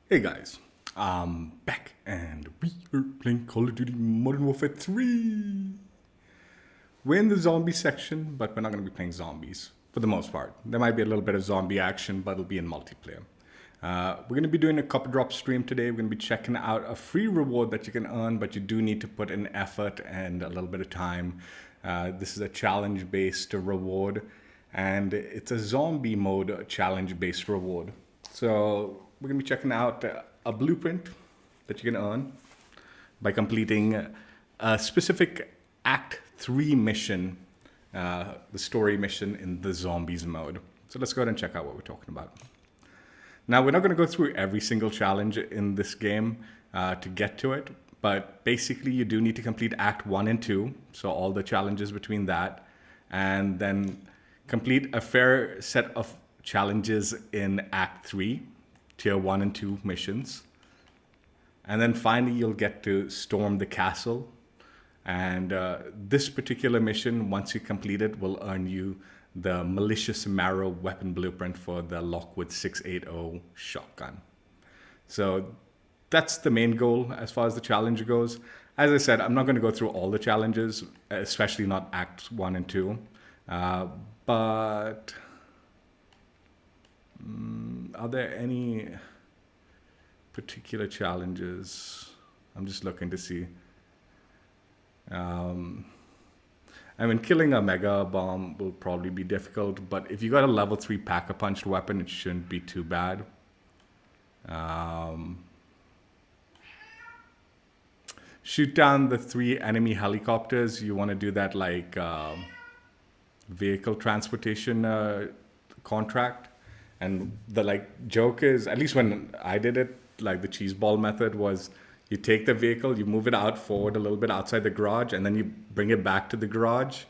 Hey guys, I'm back and we are playing Call of Duty Modern Warfare 3. We're in the zombie section, but we're not going to be playing zombies for the most part. There might be a little bit of zombie action, but it'll be in multiplayer. We're going to be doing a couple drop stream today. We're going to be checking out a free reward that you can earn, but you do need to put in effort and a little bit of time. This is a challenge-based reward, and it's a zombie mode challenge-based reward. So we're going to be checking out a blueprint that you can earn by completing a specific Act 3 mission, the story mission in the zombies mode. So let's go ahead and check out what we're talking about. Now, we're not going to go through every single challenge in this game to get to it, but basically you do need to complete Act 1 and 2, so all the challenges between that, and then complete a fair set of challenges in Act 3, Tier 1 and 2 missions. And then finally, you'll get to storm the castle. And this particular mission, once you complete it, will earn you the Malicious Marrow weapon blueprint for the Lockwood 680 shotgun. So that's the main goal as far as the challenge goes. As I said, I'm not going to go through all the challenges, especially not Acts 1 and 2. But are there any particular challenges? I'm just looking to see. I mean, killing a mega bomb will probably be difficult, but if you got a level 3 pack-a-punched weapon, it shouldn't be too bad. Shoot down the 3 enemy helicopters. You want to do that like vehicle transportation contract. And the joke is, at least when I did it, like the cheese ball method was, you take the vehicle, you move it out forward a little bit outside the garage, and then you bring it back to the garage,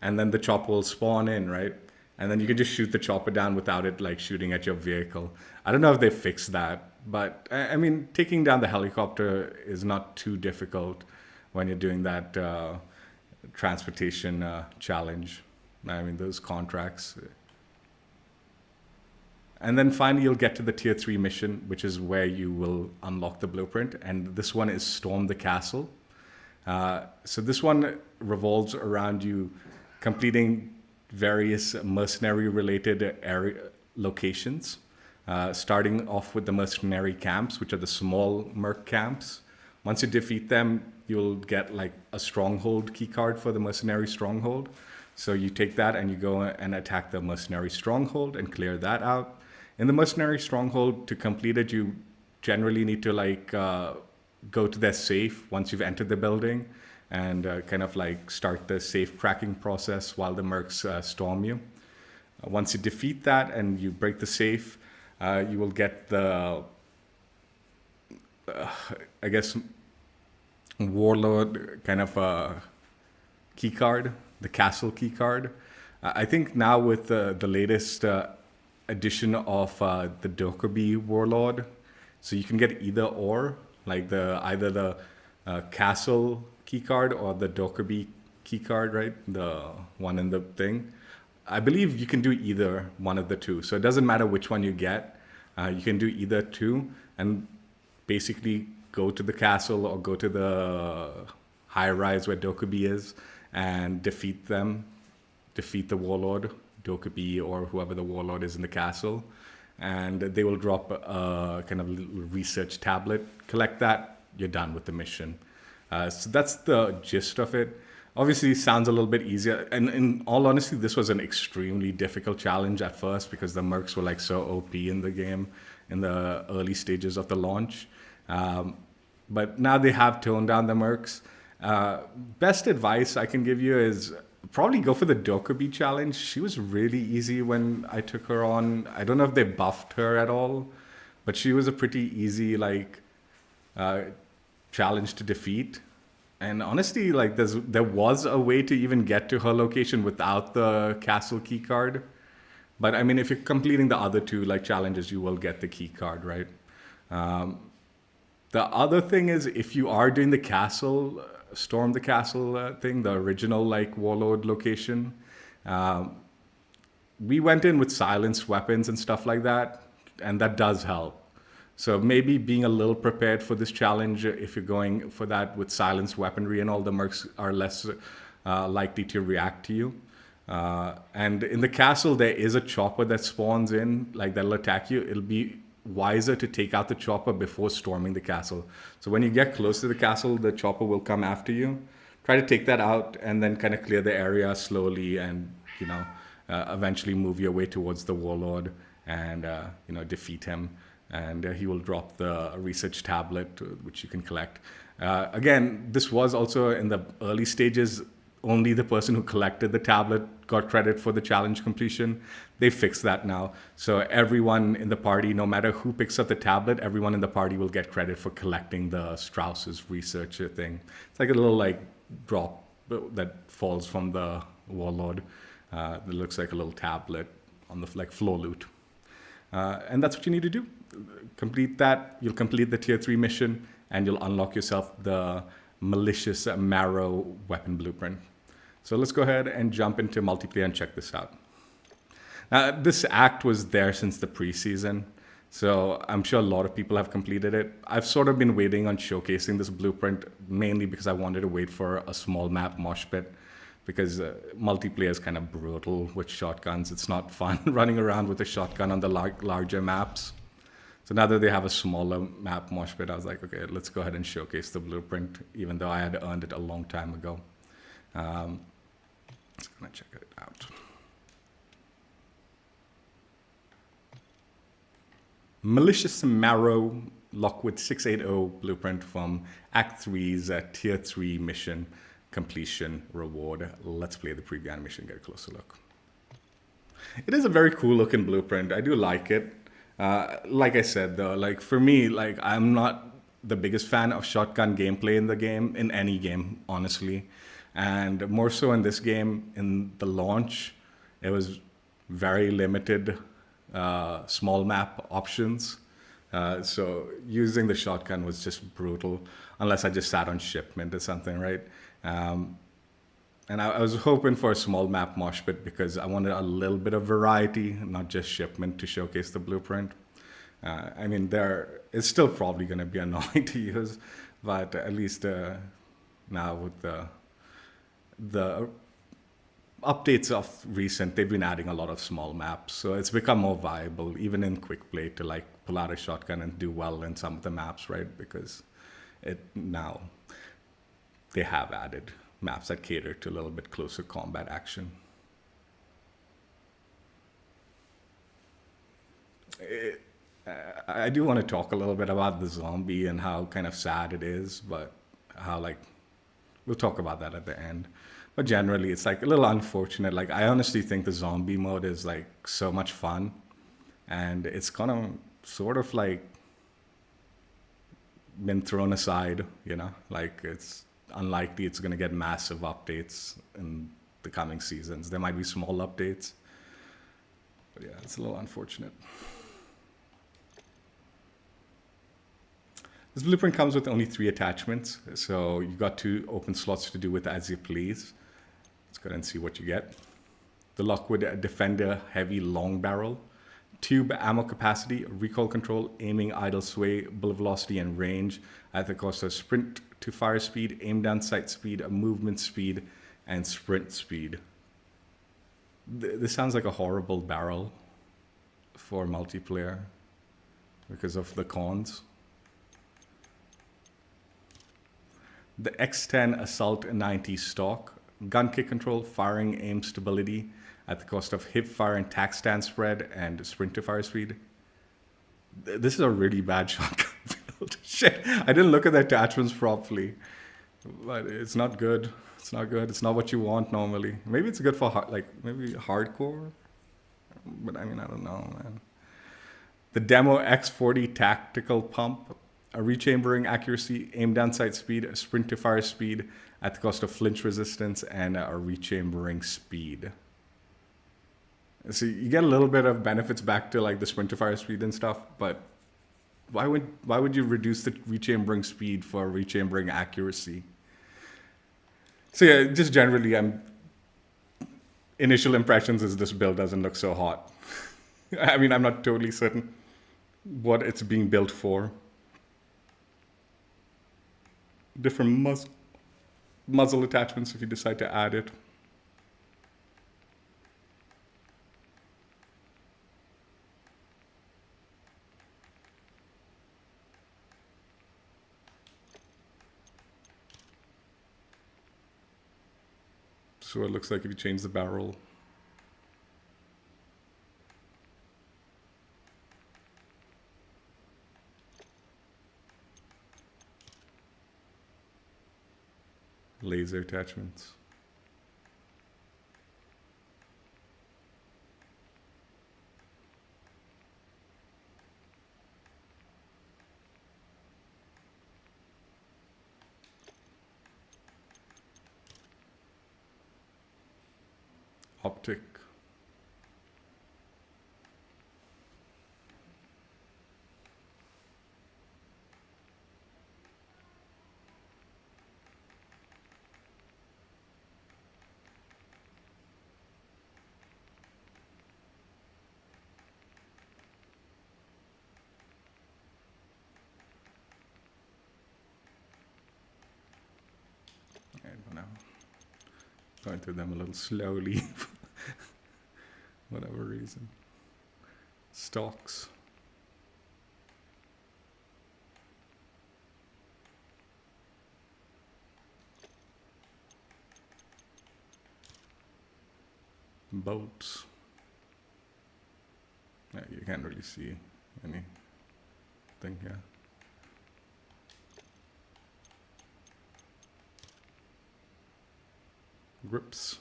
and then the chopper will spawn in, right? And then you can just shoot the chopper down without it shooting at your vehicle. I don't know if they fixed that, but I mean, taking down the helicopter is not too difficult when you're doing that transportation challenge. I mean, those contracts. And then finally, you'll get to the Tier 3 mission, which is where you will unlock the blueprint. And this one is Storm the Castle. So this one revolves around you completing various mercenary-related area locations, starting off with the mercenary camps, which are the small merc camps. Once you defeat them, you'll get a stronghold keycard for the mercenary stronghold. So you take that and you go and attack the mercenary stronghold and clear that out. In the mercenary stronghold, to complete it, you generally need to go to their safe once you've entered the building and start the safe cracking process while the mercs storm you. Once you defeat that and you break the safe, you will get the, warlord key card, the castle key card. I think now with the latest edition of the Dokkaebi Warlord, so you can get either or, either the castle keycard or the Dokkaebi keycard, right? The one in the thing. I believe you can do either one of the two, so it doesn't matter which one you get. You can do either two and basically go to the castle or go to the high rise where Dokkaebi is and defeat them, defeat the warlord, Dokkaebi or whoever the warlord is in the castle, and they will drop a research tablet. Collect that, you're done with the mission. So that's the gist of it. Obviously, it sounds a little bit easier, and in all honesty, this was an extremely difficult challenge at first because the mercs were so OP in the game in the early stages of the launch. But now they have toned down the mercs. Best advice I can give you is probably go for the Dokkaebi challenge. She was really easy when I took her on. I don't know if they buffed her at all, but she was a pretty easy challenge to defeat. And honestly, there was a way to even get to her location without the castle key card. But I mean, if you're completing the other two challenges, you will get the key card, right? The other thing is, if you are doing the castle, storm the castle thing, the original warlord location, we went in with silenced weapons and stuff like that, and that does help. So maybe being a little prepared for this challenge if you're going for that with silenced weaponry and all, the mercs are less likely to react to you. And in the castle, there is a chopper that spawns in, like that'll attack you. It'll be wiser to take out the chopper before storming the castle. So when you get close to the castle, the chopper will come after you. Try to take that out and then kind of clear the area slowly and, eventually move your way towards the warlord and, defeat him. And he will drop the research tablet, which you can collect. Again, this was also in the early stages. Only the person who collected the tablet got credit for the challenge completion. They fixed that now. So everyone in the party, no matter who picks up the tablet, everyone in the party will get credit for collecting the Strauss's research thing. It's like a little drop that falls from the warlord. That looks like a little tablet on the floor loot. And that's what you need to do. Complete that. You'll complete the tier 3 mission and you'll unlock yourself the Malicious Marrow weapon blueprint. So let's go ahead and jump into multiplayer and check this out. This act was there since the preseason, so I'm sure a lot of people have completed it. I've sort of been waiting on showcasing this blueprint, mainly because I wanted to wait for a small map mosh pit, because multiplayer is kind of brutal with shotguns. It's not fun running around with a shotgun on the larger maps. So now that they have a smaller map mosh pit, I was like, okay, let's go ahead and showcase the blueprint, even though I had earned it a long time ago. Let's go and check it out. Malicious Marrow Lockwood 680 blueprint from Act 3's Tier 3 mission completion reward. Let's play the preview animation and get a closer look. It is a very cool looking blueprint. I do like it. Like I said though, for me, I'm not the biggest fan of shotgun gameplay in the game, in any game, honestly. And more so in this game, in the launch, it was very limited small map options. So using the shotgun was just brutal, unless I just sat on shipment or something, right? And I was hoping for a small map mosh pit because I wanted a little bit of variety, not just shipment to showcase the blueprint. It's still probably going to be annoying to use, but at least now with the updates of recent, they've been adding a lot of small maps, so it's become more viable even in quick play to pull out a shotgun and do well in some of the maps, right? Because now they have added maps that cater to a little bit closer combat action. I do want to talk a little bit about the zombie and how kind of sad it is, but how we'll talk about that at the end. But generally, it's a little unfortunate. I honestly think the zombie mode is so much fun, and it's kind of sort of been thrown aside, it's unlikely it's going to get massive updates in the coming seasons. There might be small updates, but yeah, it's a little unfortunate. This blueprint comes with only 3 attachments, so you've got 2 open slots to do with as you please. Let's go ahead and see what you get. The Lockwood Defender Heavy Long Barrel, tube ammo capacity, recoil control, aiming, idle sway, bullet velocity, and range at the cost of sprint to fire speed, aim down sight speed, movement speed, and sprint speed. This sounds like a horrible barrel for multiplayer because of the cons. The X10 Assault 90 stock, gun kick control, firing aim stability at the cost of hip fire and tack stand spread and sprint to fire speed. This is a really bad shotgun build. Shit, I didn't look at the attachments properly, but it's not good. It's not good. It's not what you want normally. Maybe it's good for maybe hardcore, but I don't know, man. The Demo X40 Tactical Pump, a rechambering accuracy, aim down sight speed, a sprint to fire speed at the cost of flinch resistance, and a rechambering speed. So you get a little bit of benefits back to the sprint to fire speed and stuff, but why would you reduce the rechambering speed for rechambering accuracy? So yeah, just generally, initial impressions is this build doesn't look so hot. I'm not totally certain what it's being built for. Different muzzle attachments if you decide to add it. So it looks like if you change the barrel. Laser attachments. Optic. I don't know. Going through them a little slowly. Whatever reason. Stocks. Bolts. Yeah, you can't really see anything here. Grips.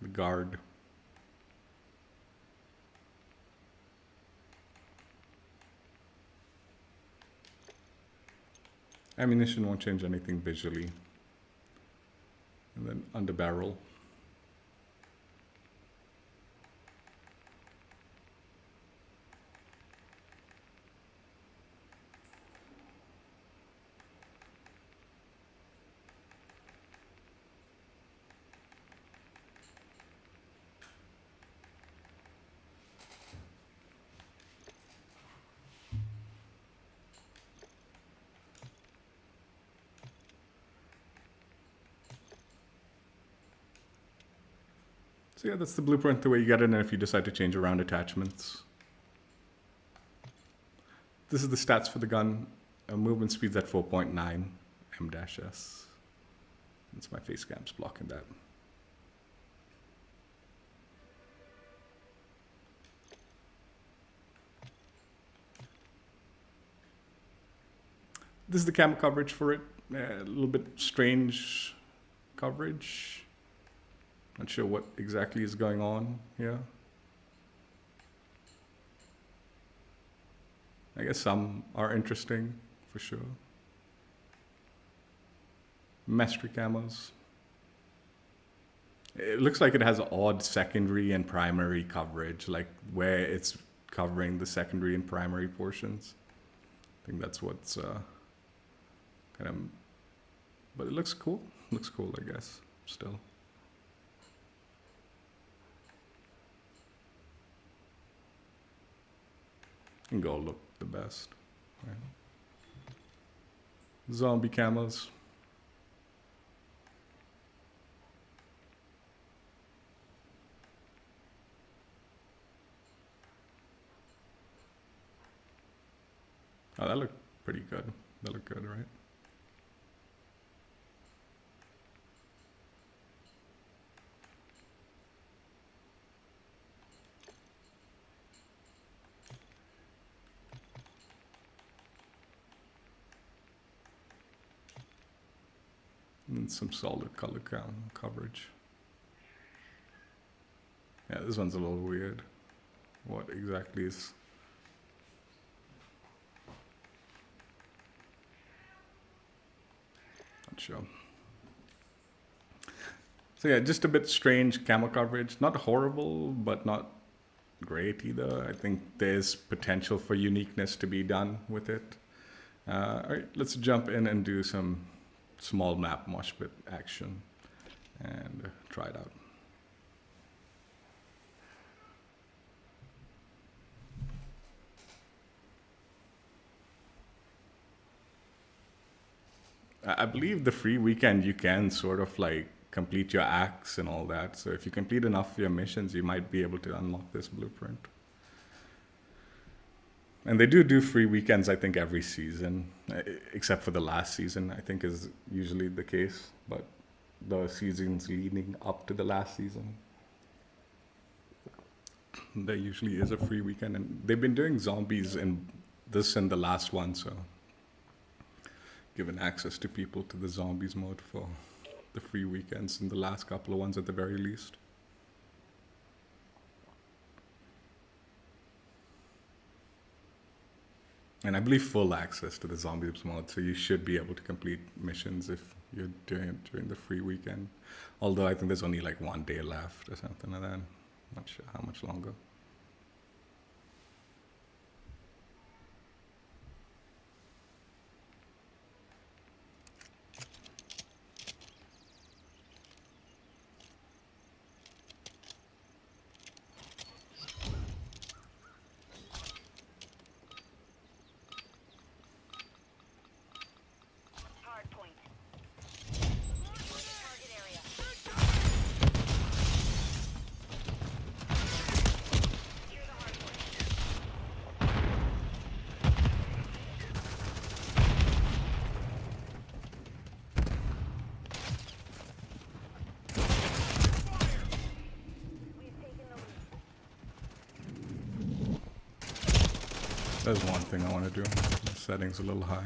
The guard. Ammunition won't change anything visually. And then under barrel. So yeah, that's the blueprint, the way you get it, and if you decide to change around attachments. This is the stats for the gun. Movement speed's at 4.9 m-s. It's my face cam's blocking that. This is the camo coverage for it. A little bit strange coverage. Not sure what exactly is going on here. I guess some are interesting, for sure. Mastery camos. It looks like it has odd secondary and primary coverage, like where it's covering the secondary and primary portions. I think that's what's kind of... But it looks cool. Looks cool, I guess, still. And gold look the best. Right. Zombie camos. Oh, that looked pretty good. That looked good, right? And some solid color coverage. Yeah, this one's a little weird. What exactly is... Not sure. So yeah, just a bit strange camo coverage. Not horrible, but not great either. I think there's potential for uniqueness to be done with it. All right, let's jump in and do some small map mosh pit action and try it out. I believe the free weekend you can sort of like complete your acts and all that. So if you complete enough of your missions, you might be able to unlock this blueprint. And they do free weekends, I think, every season, except for the last season, I think is usually the case. But the seasons leading up to the last season, there usually is a free weekend. And they've been doing zombies in this and the last one, so given access to people to the zombies mode for the free weekends and the last couple of ones at the very least. And I believe full access to the zombies mode, so you should be able to complete missions if you're doing it during the free weekend. Although I think there's only like 1 day left or something like that. Not sure how much longer. There's one thing I want to do. The setting's a little high.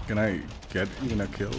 Can I get even a kill?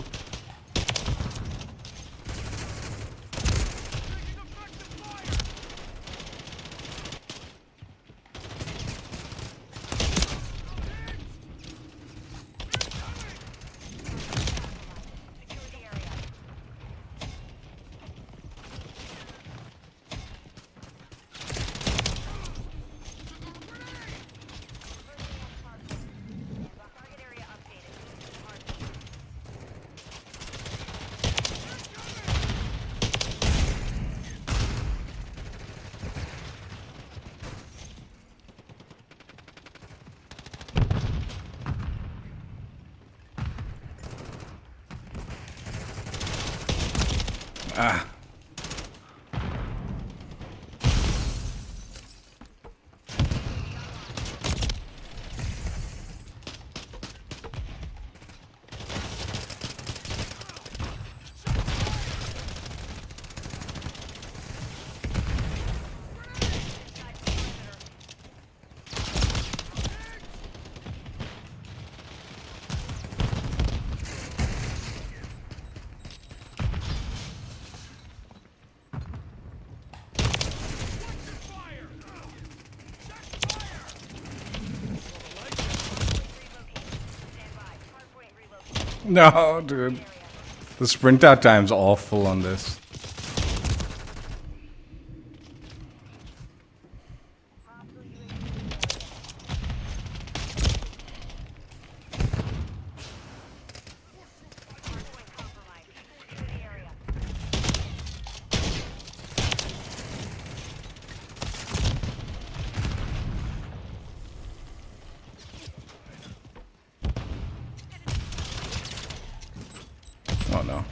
Ah. No, dude. The sprint out time's awful on this. Oh no.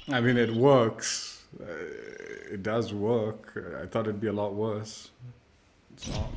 I mean, it works. It does work. I thought it'd be a lot worse. It's not.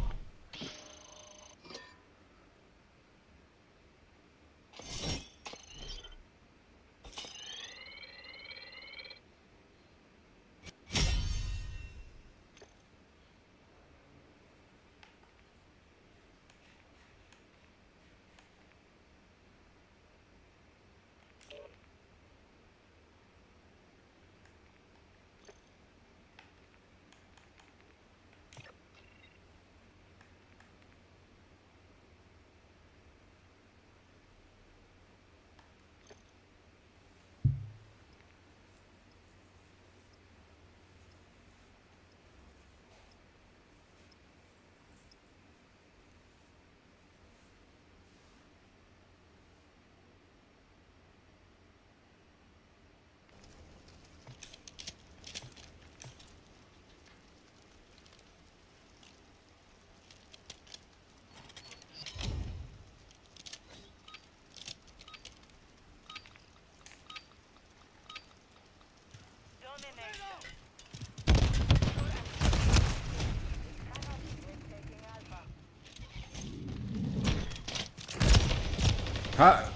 Huh?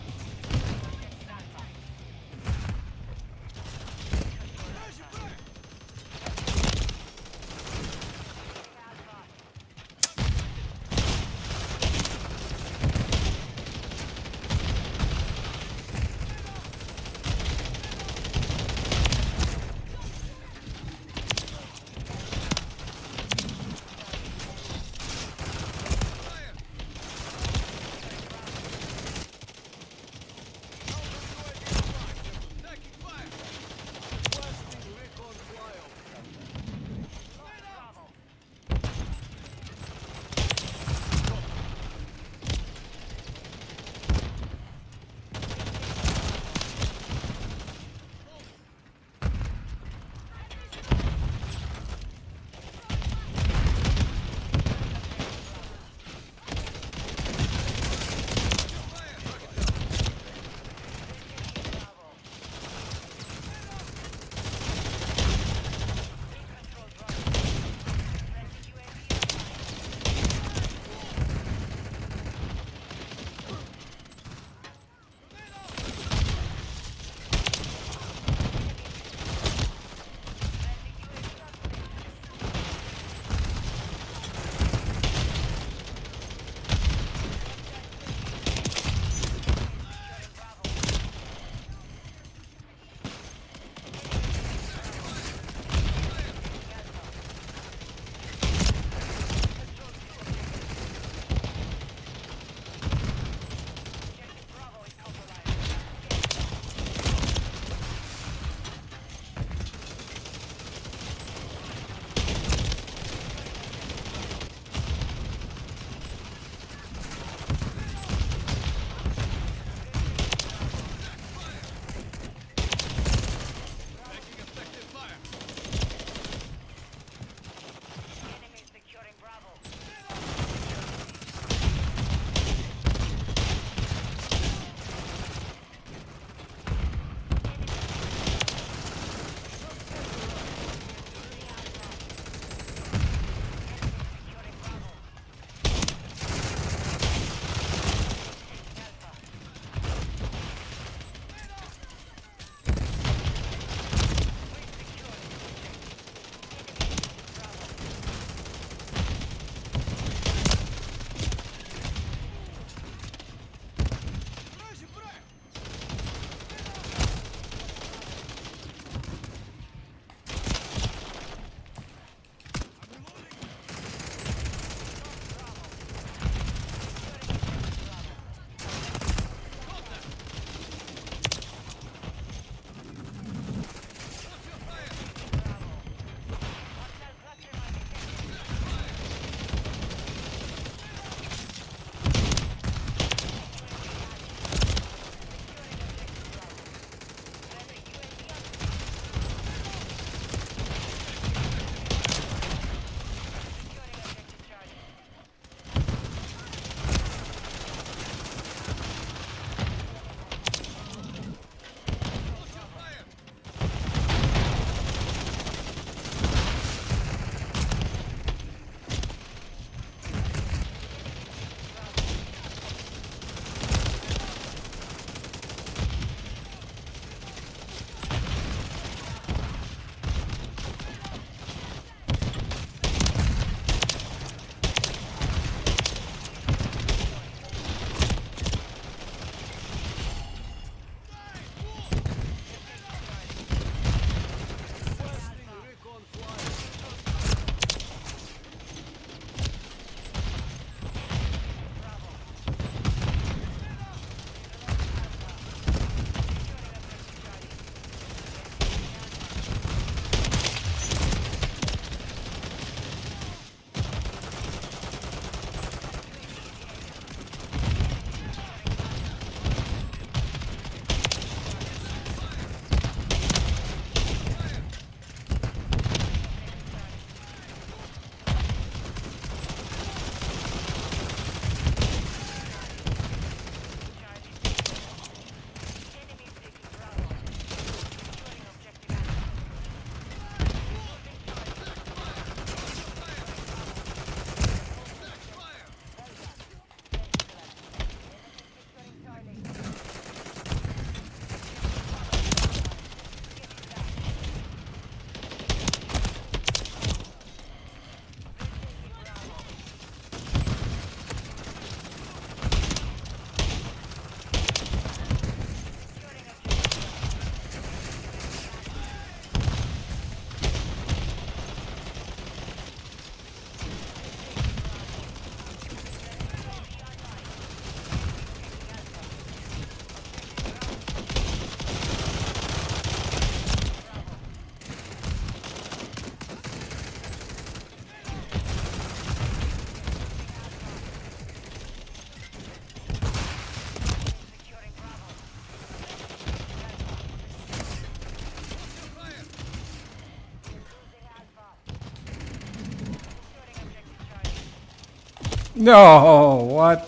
No, what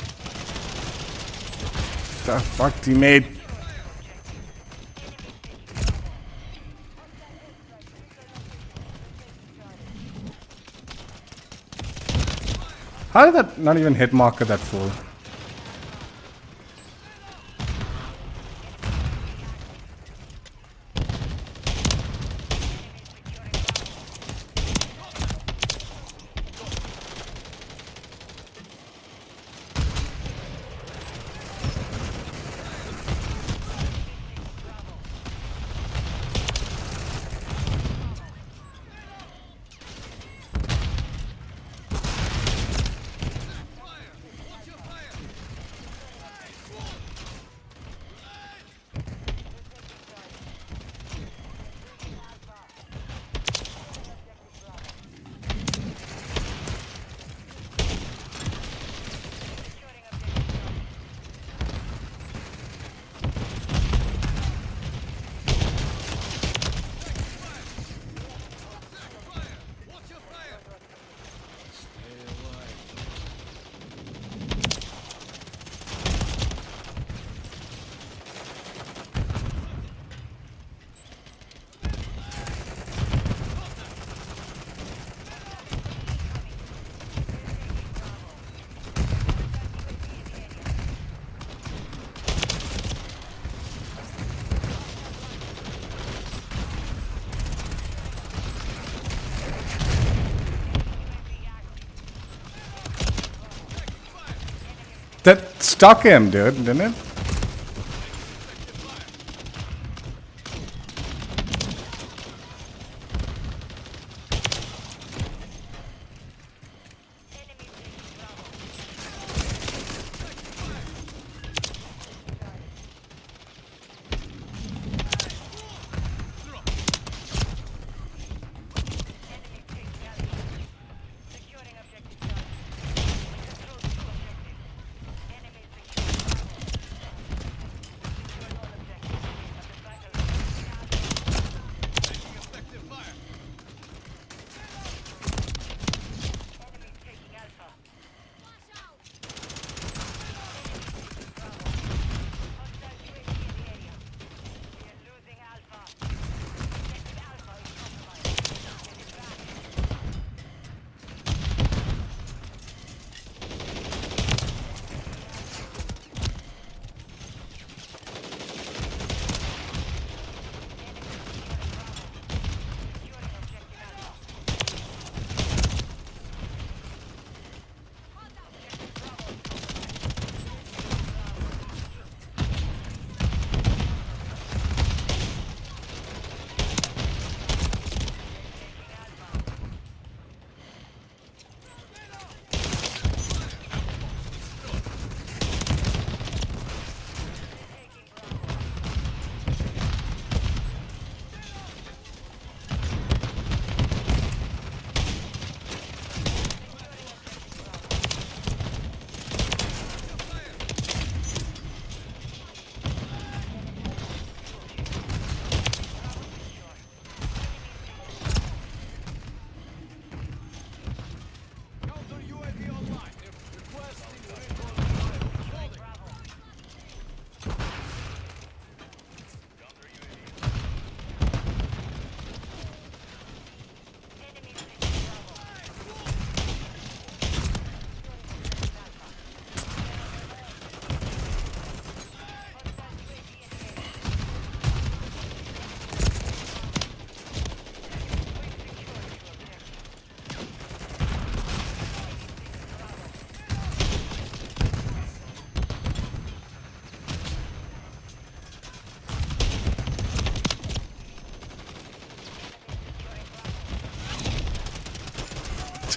the fuck, teammate? How did that not even hit marker that fool? That stuck him, dude, didn't it?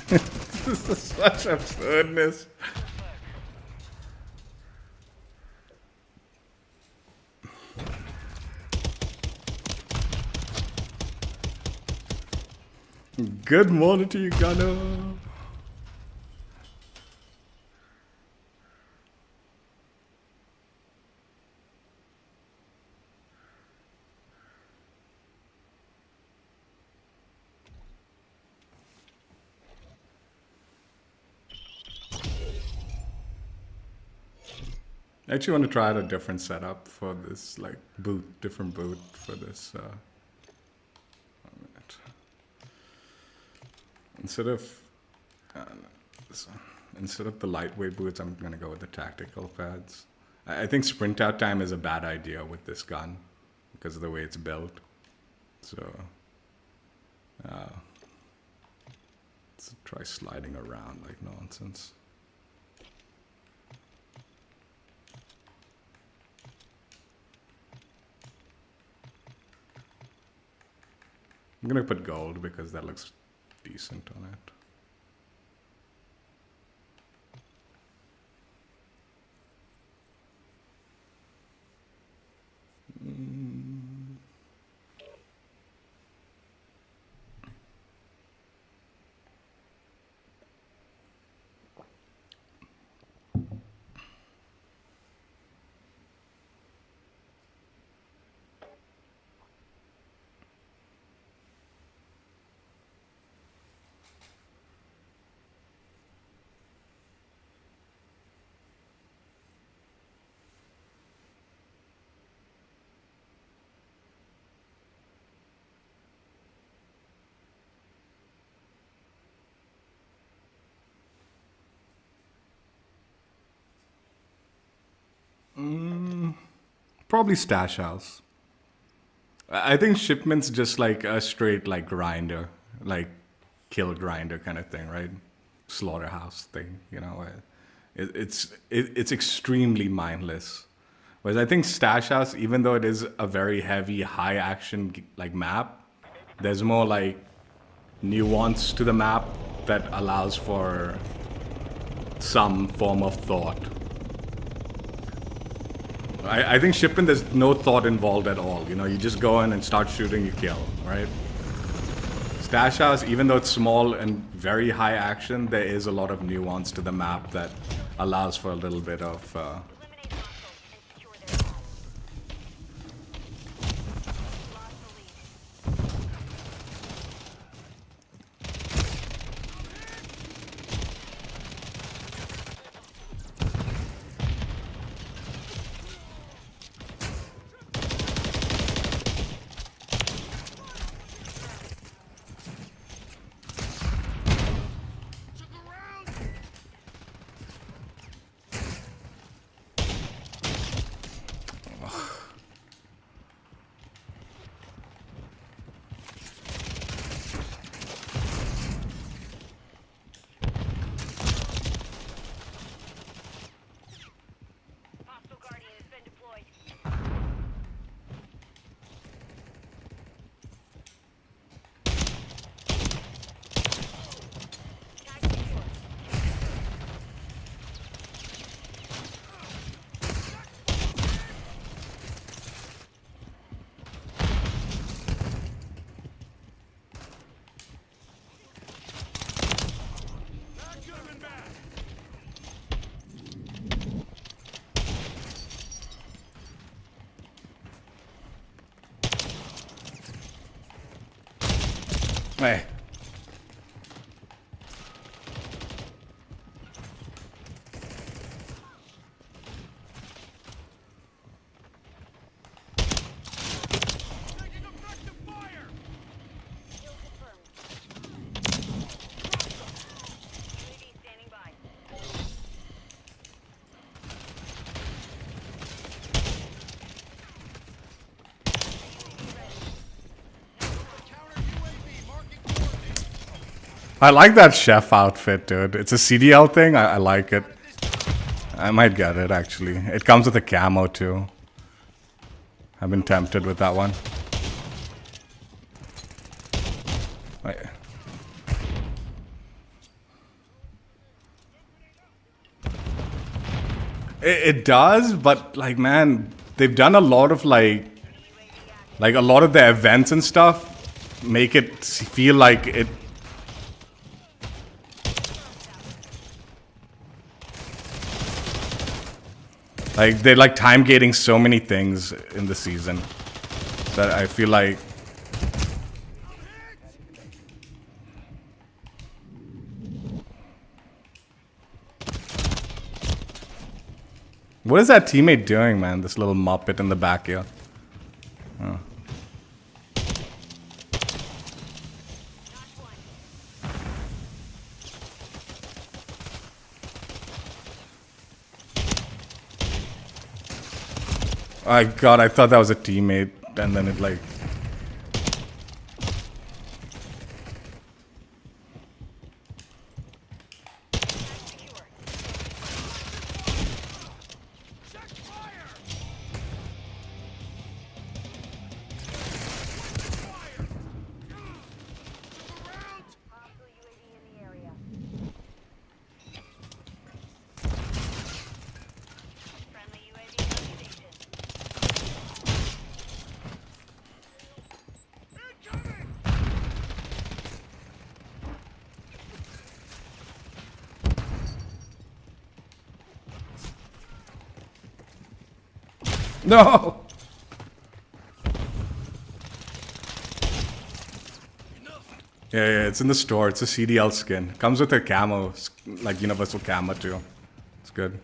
This is such absurdness. Good morning to you, Gunner. I actually want to try out a different setup for this, like different boot for this. Instead of instead of the lightweight boots, I'm gonna go with the tactical pads. I think sprint out time is a bad idea with this gun because of the way it's built. So let's try sliding around like nonsense. I'm gonna put gold because that looks decent on it. Probably stash house. I think shipment's just like a straight like grinder, like kill grinder kind of thing, right? Slaughterhouse thing, you know. It's extremely mindless. Whereas I think stash house, even though it is a very heavy, high action like map, there's more like nuance to the map that allows for some form of thought. I think shipment, there's no thought involved at all. You know, you just go in and start shooting, you kill, right? Stash house, even though it's small and very high action, there is a lot of nuance to the map that allows for a little bit of Hey. I like that chef outfit, dude. It's a CDL thing. I like it. I might get it, actually. It comes with a camo, too. I've been tempted with that one. It does, but, like, man, they've done a lot of, like a lot of the events and stuff make it feel like it... Like, they're like time gating so many things in the season that I feel like... What is that teammate doing, man? This little muppet in the back here. Oh. My God, I thought that was a teammate, and then it like... No! Yeah, it's in the store. It's a CDL skin. Comes with a camo, like universal camo too. It's good.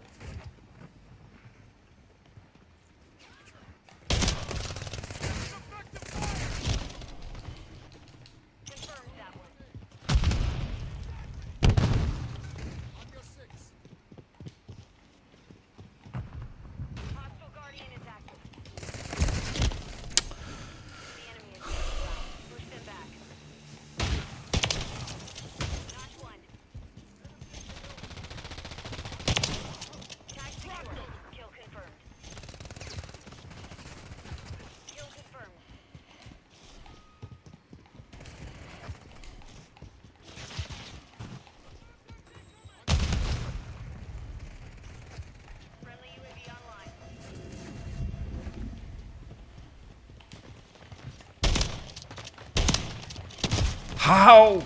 How?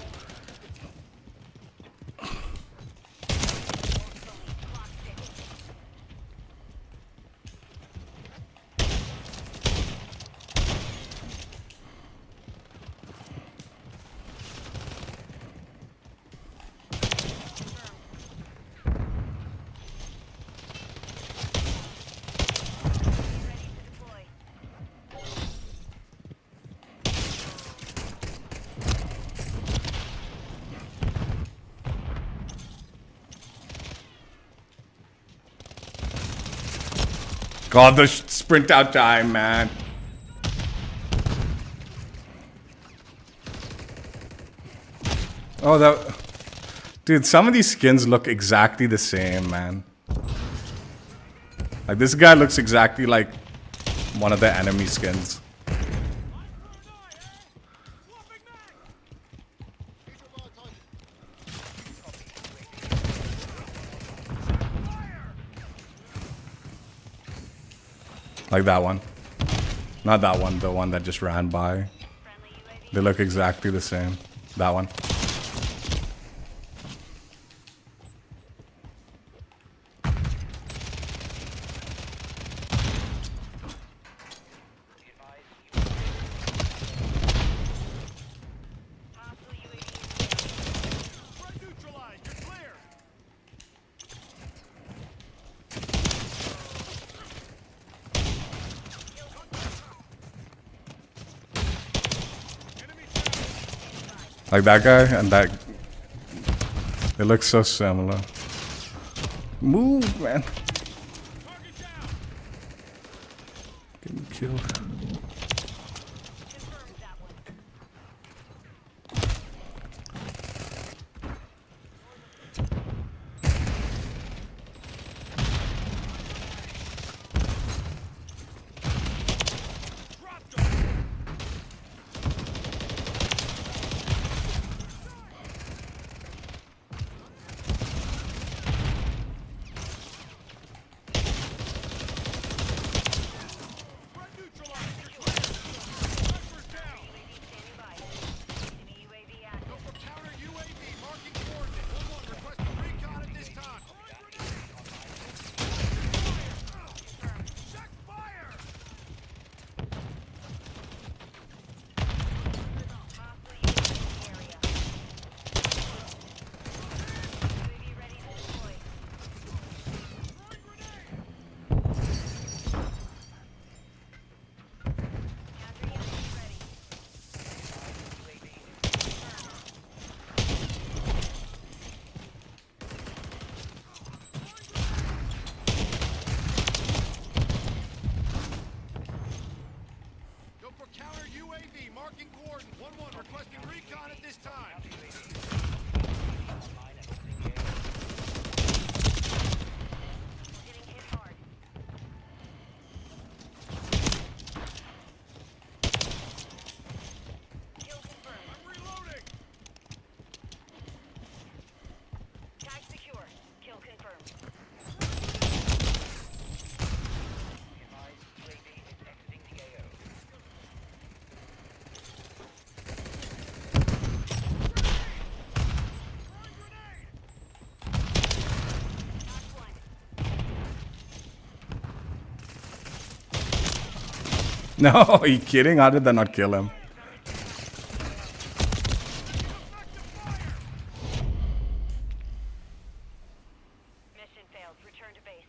God, the sprint out time, man. Oh, that... Dude, some of these skins look exactly the same, man. Like, this guy looks exactly like one of the enemy skins. Like that one. Not that one, the one that just ran by. They look exactly the same. That one. Like that guy and that. They look so similar. Move, man. Get me killed. No, are you kidding? How did that not kill him? Mission failed. Return to base.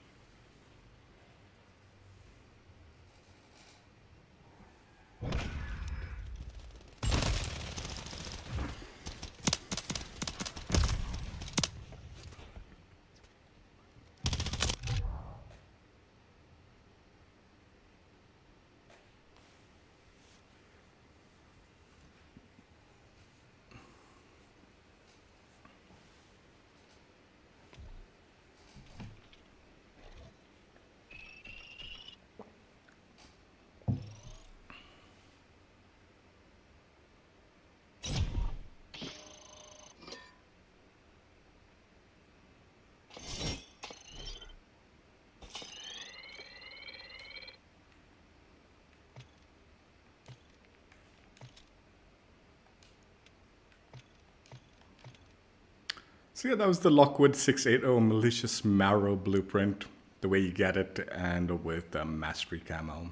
So yeah, that was the Lockwood 680 Malicious Marrow blueprint, the way you get it, and with Mastery Camo.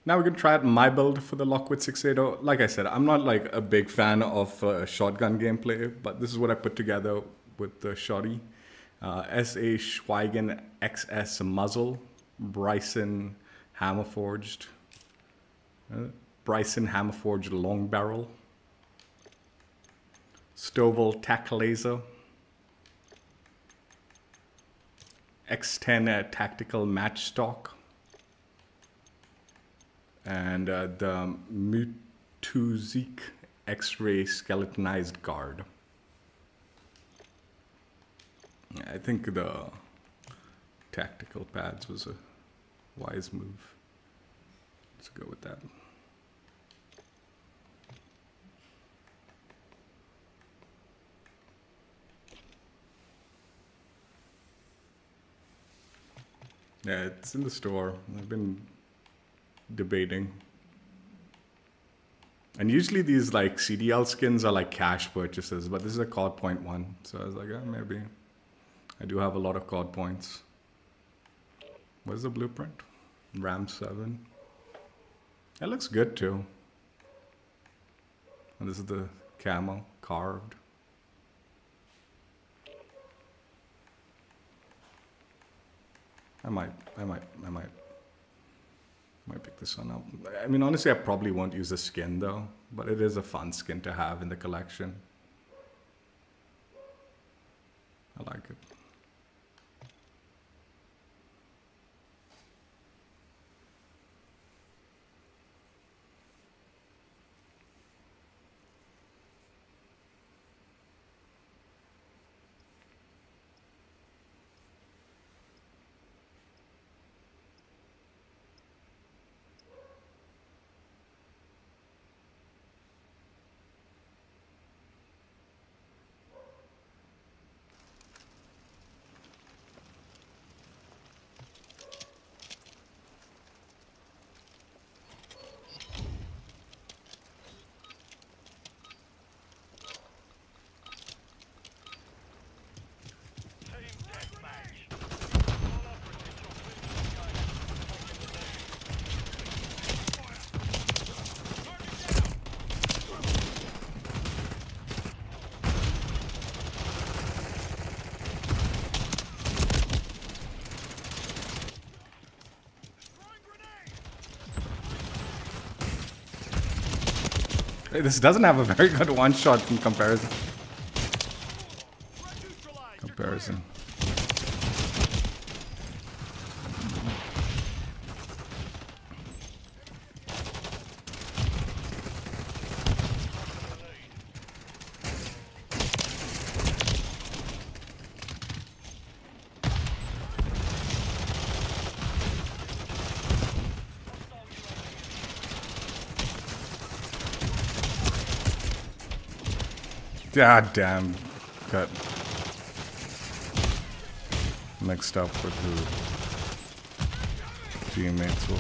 Now we're going to try out my build for the Lockwood 680. Like I said, I'm not like a big fan of shotgun gameplay, but this is what I put together with the shotty. S.A. Schweigen XS muzzle, Bryson Hammerforged, long barrel, Stovall tack laser, X10 tactical match stock, and the Mutuzik X-ray skeletonized guard. I think the tactical pads was a wise move. Let's go with that. Yeah, it's in the store. I've been debating. And usually these like CDL skins are like cash purchases, but this is a COD point one. So I was like, maybe. I do have a lot of COD points. Where's the blueprint? RAM 7. That looks good too. And this is the camo carved. I might pick this one up. I mean, honestly, I probably won't use the skin though, but it is a fun skin to have in the collection. I like it. This doesn't have a very good one-shot in comparison. God damn. Got mixed up with who teammates were.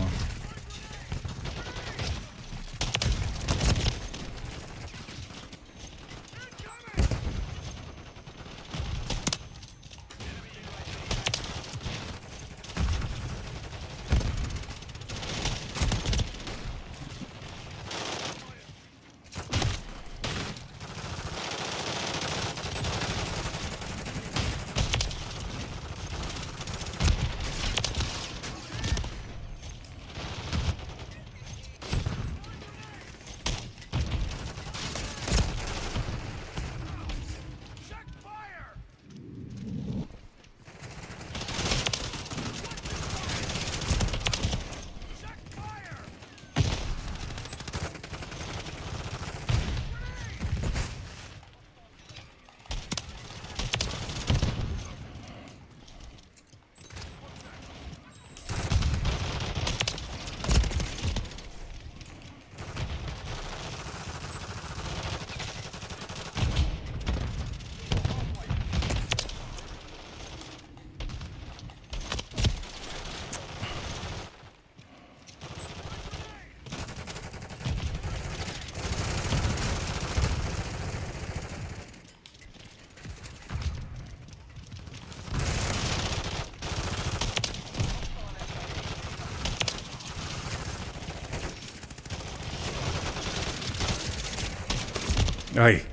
Aye.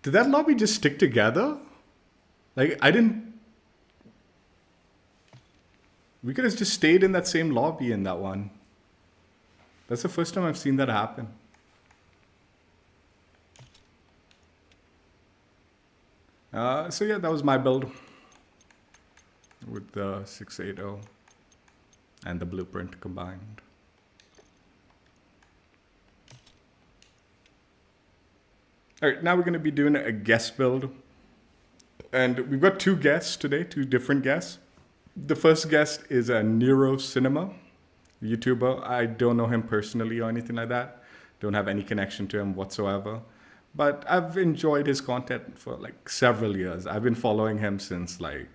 Did that lobby just stick together? Like, I didn't... We could have just stayed in that same lobby in that one. That's the first time I've seen that happen. So yeah, that was my build. With the 680 and the blueprint combined. All right, now we're going to be doing a guest build. And we've got two guests today, two different guests. The first guest is a NerosCinema YouTuber. I don't know him personally or anything like that. Don't have any connection to him whatsoever. But I've enjoyed his content for like several years. I've been following him since like,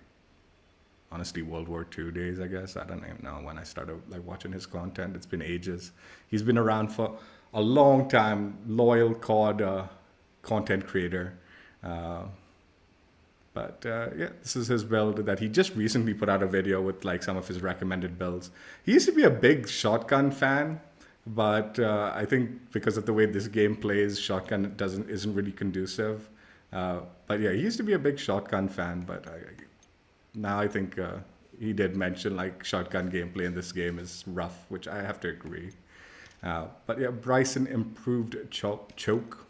honestly, World War II days, I guess. I don't even know when I started like watching his content. It's been ages. He's been around for a long time, loyal COD content creator. But yeah, this is his build that he just recently put out a video with like some of his recommended builds. He used to be a big shotgun fan, but I think because of the way this game plays, shotgun isn't really conducive. But yeah, he used to be a big shotgun fan, but now I think he did mention like shotgun gameplay in this game is rough, which I have to agree. But yeah, Bryson improved choke.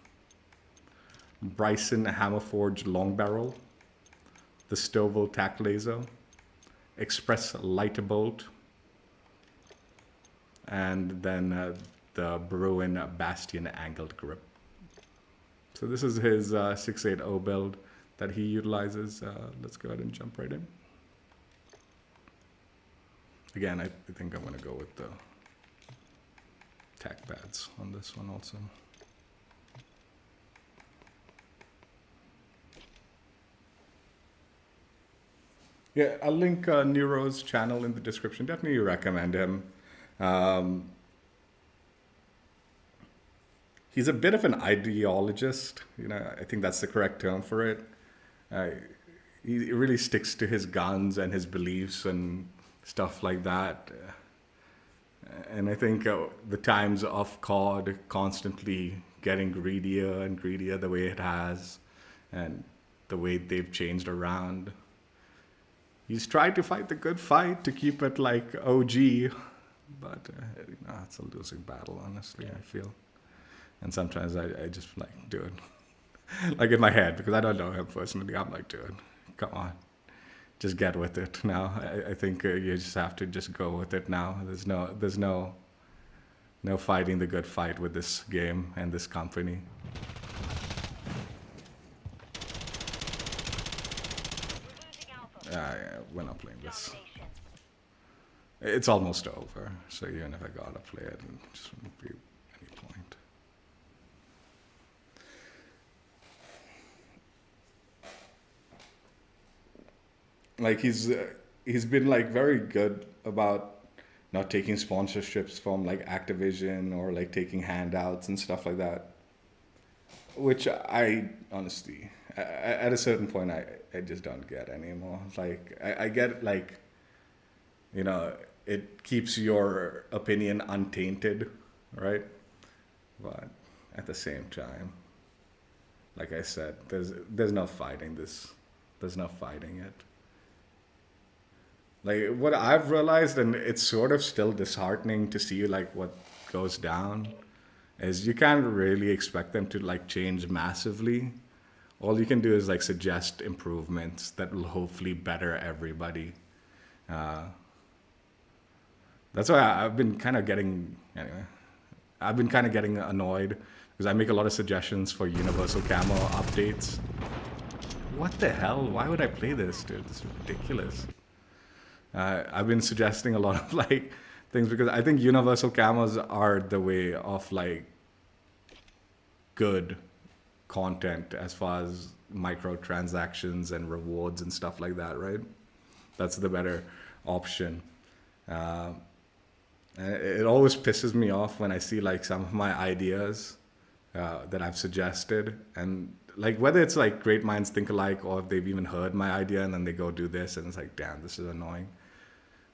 Bryson Hammerforged long barrel. The Stovall tack laser. Express light bolt. And then the Bruin Bastion angled grip. So this is his 680 build that he utilizes. Let's go ahead and jump right in. Again, I think I'm going to go with the tack pads on this one also. Yeah, I'll link Nero's channel in the description. Definitely recommend him. He's a bit of an ideologist. You know, I think that's the correct term for it. He really sticks to his guns and his beliefs and stuff like that. And I think the times of COD constantly getting greedier and greedier the way it has, and the way they've changed around. He's tried to fight the good fight to keep it like OG, but it's a losing battle, honestly, I feel. And sometimes I just like, dude, like in my head, because I don't know him personally, I'm like, dude, come on, just get with it now. I think you just have to just go with it now. There's no fighting the good fight with this game and this company. Yeah, we're not playing this. It's almost over, so even if I gotta play it, it just wouldn't be any point. Like he's been like very good about not taking sponsorships from like Activision or like taking handouts and stuff like that. Which I honestly, at a certain point, I just don't get anymore. Like I get like, it keeps your opinion untainted, right? But at the same time, like I said, there's no fighting this. There's no fighting it. Like what I've realized, and it's sort of still disheartening to see like what goes down, is you can't really expect them to like change massively. All you can do is like suggest improvements that will hopefully better everybody. That's why I've been kind of getting annoyed because I make a lot of suggestions for universal camo updates. What the hell? Why would I play this, dude? This is ridiculous. I've been suggesting a lot of like things because I think universal camos are the way of like good content as far as microtransactions and rewards and stuff like that, right? That's the better option. It always pisses me off when I see like some of my ideas that I've suggested, and like whether it's like great minds think alike or if they've even heard my idea and then they go do this and it's like, damn, this is annoying.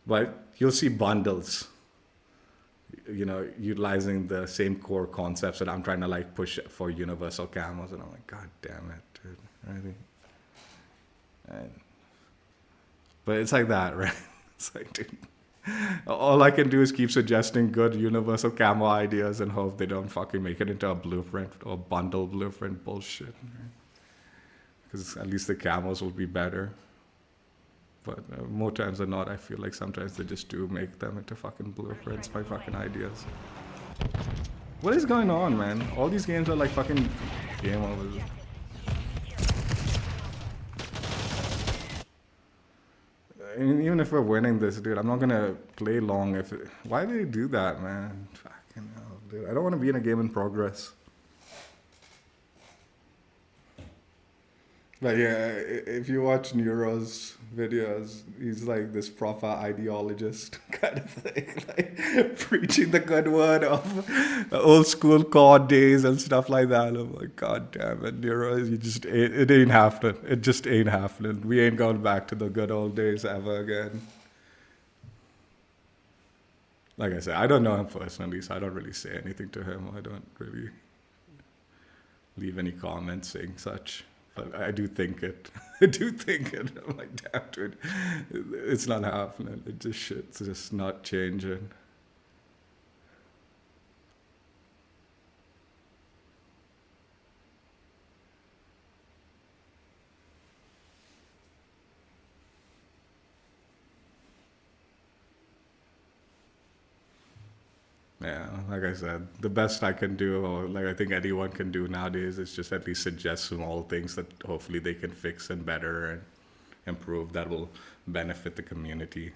But you'll see bundles, utilizing the same core concepts that I'm trying to like push for universal camos, and I'm like, god damn it, dude, really? But it's like that, right? It's like, dude, all I can do is keep suggesting good universal camo ideas and hope they don't fucking make it into a blueprint or bundle blueprint bullshit. Because at least the camos will be better. But more times than not, I feel like sometimes they just do make them into fucking blueprints by fucking ideas. What is going on, man? All these games are like fucking game overs. Even if we're winning this, dude, I'm not gonna play long. Why do they do that, man? Fucking hell, dude. I don't want to be in a game in progress. But yeah, if you watch Nero's videos, he's like this proper ideologist kind of thing, like preaching the good word of old school COD days and stuff like that. I'm like, god damn it, Nero, it ain't happening. It just ain't happening. We ain't going back to the good old days ever again. Like I said, I don't know him personally, so I don't really say anything to him. I don't really leave any comments saying such. But I do think it. I do think it. I'm like, damn, dude, it's not happening. Shit's just not changing. Yeah, like I said, the best I can do, or like I think anyone can do nowadays, is just at least suggest small things that hopefully they can fix and better and improve that will benefit the community.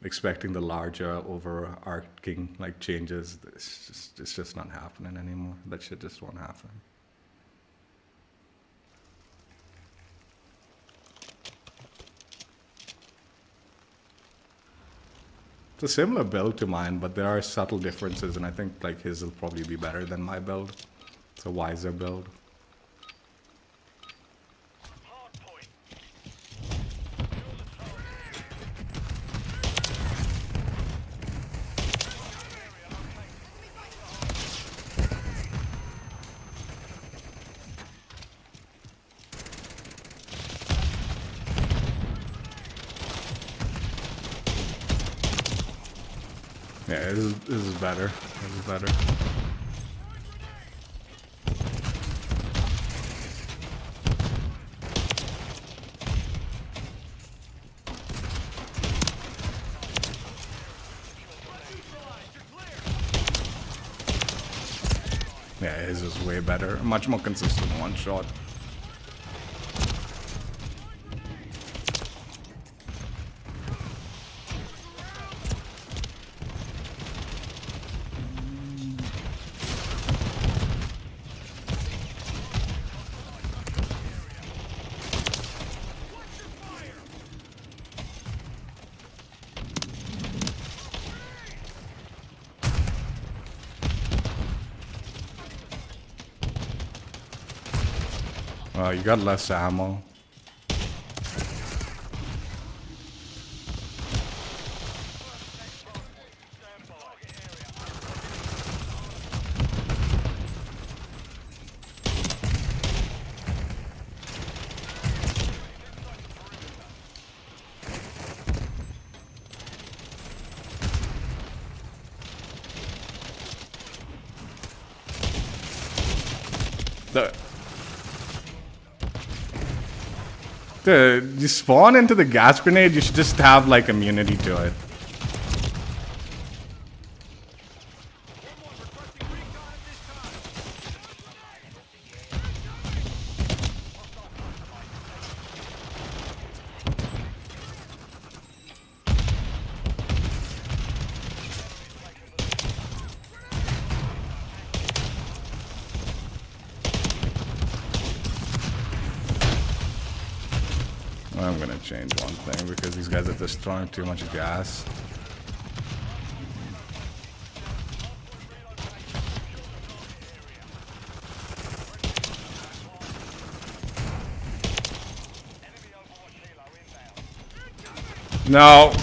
Expecting the larger, overarching like changes, it's just not happening anymore. That shit just won't happen. It's a similar build to mine, but there are subtle differences, and I think like his will probably be better than my build. It's a wiser build. Yeah, this is better. This is better. Yeah, his is way better. Much more consistent one shot. You got less ammo. You spawn into the gas grenade, you should just have like immunity to it. I'm gonna change one thing because these guys are destroying too much gas. No.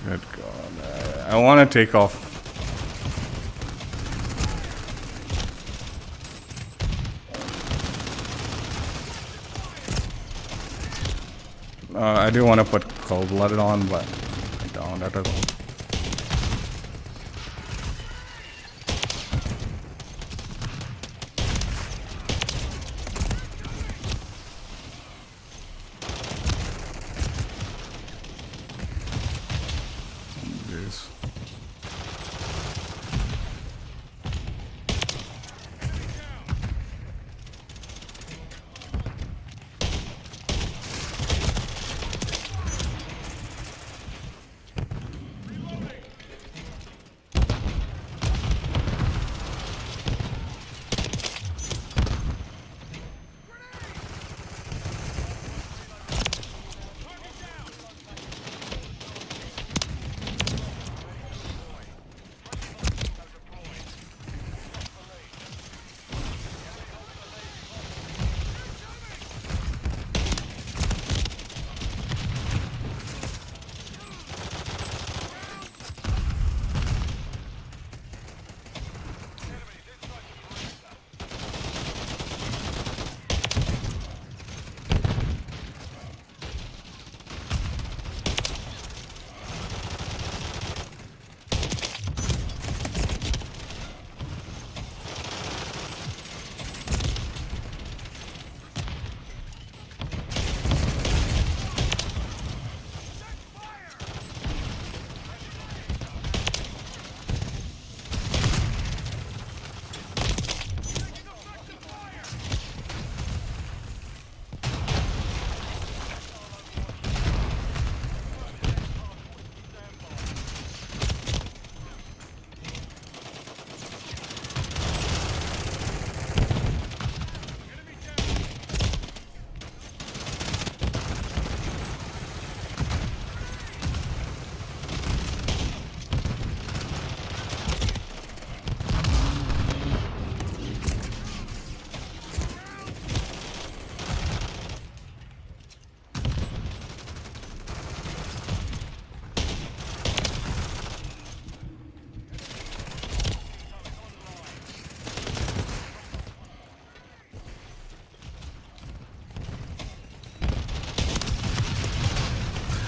Good God. I want to take off. I do want to put cold-blooded on, but I don't. That doesn't.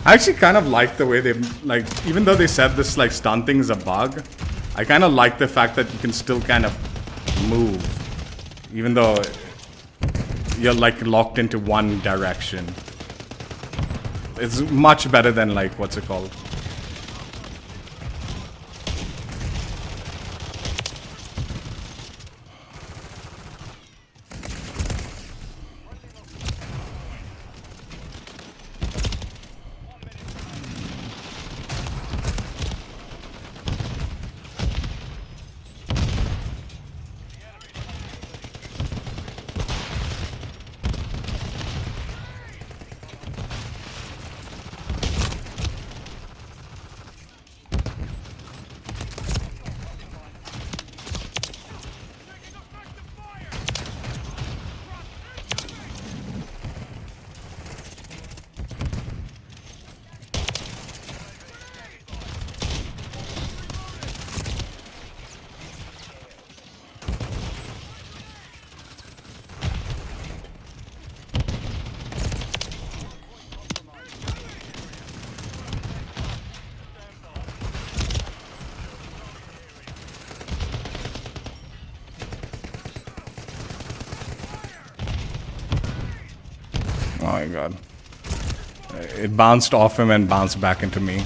I actually kind of like the way they, like, even though they said this, like, stun thing is a bug, I kind of like the fact that you can still kind of move, even though you're, like, locked into one direction. It's much better than, like, what's it called? Oh my god. It bounced off him and bounced back into me.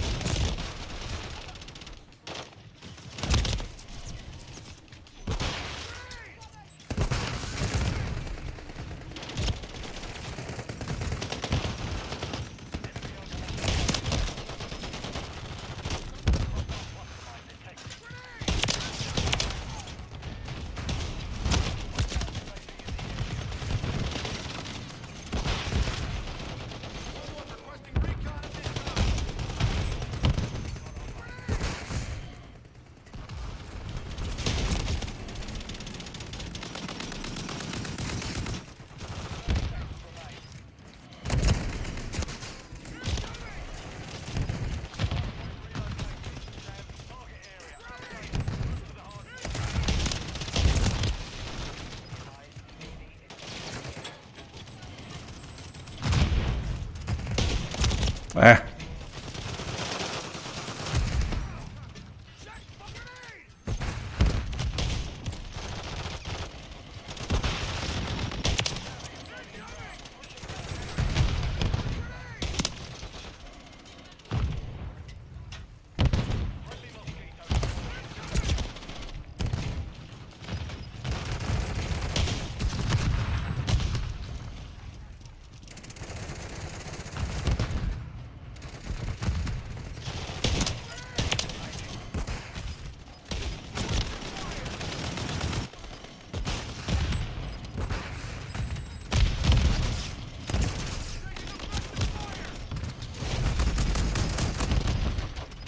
Eh.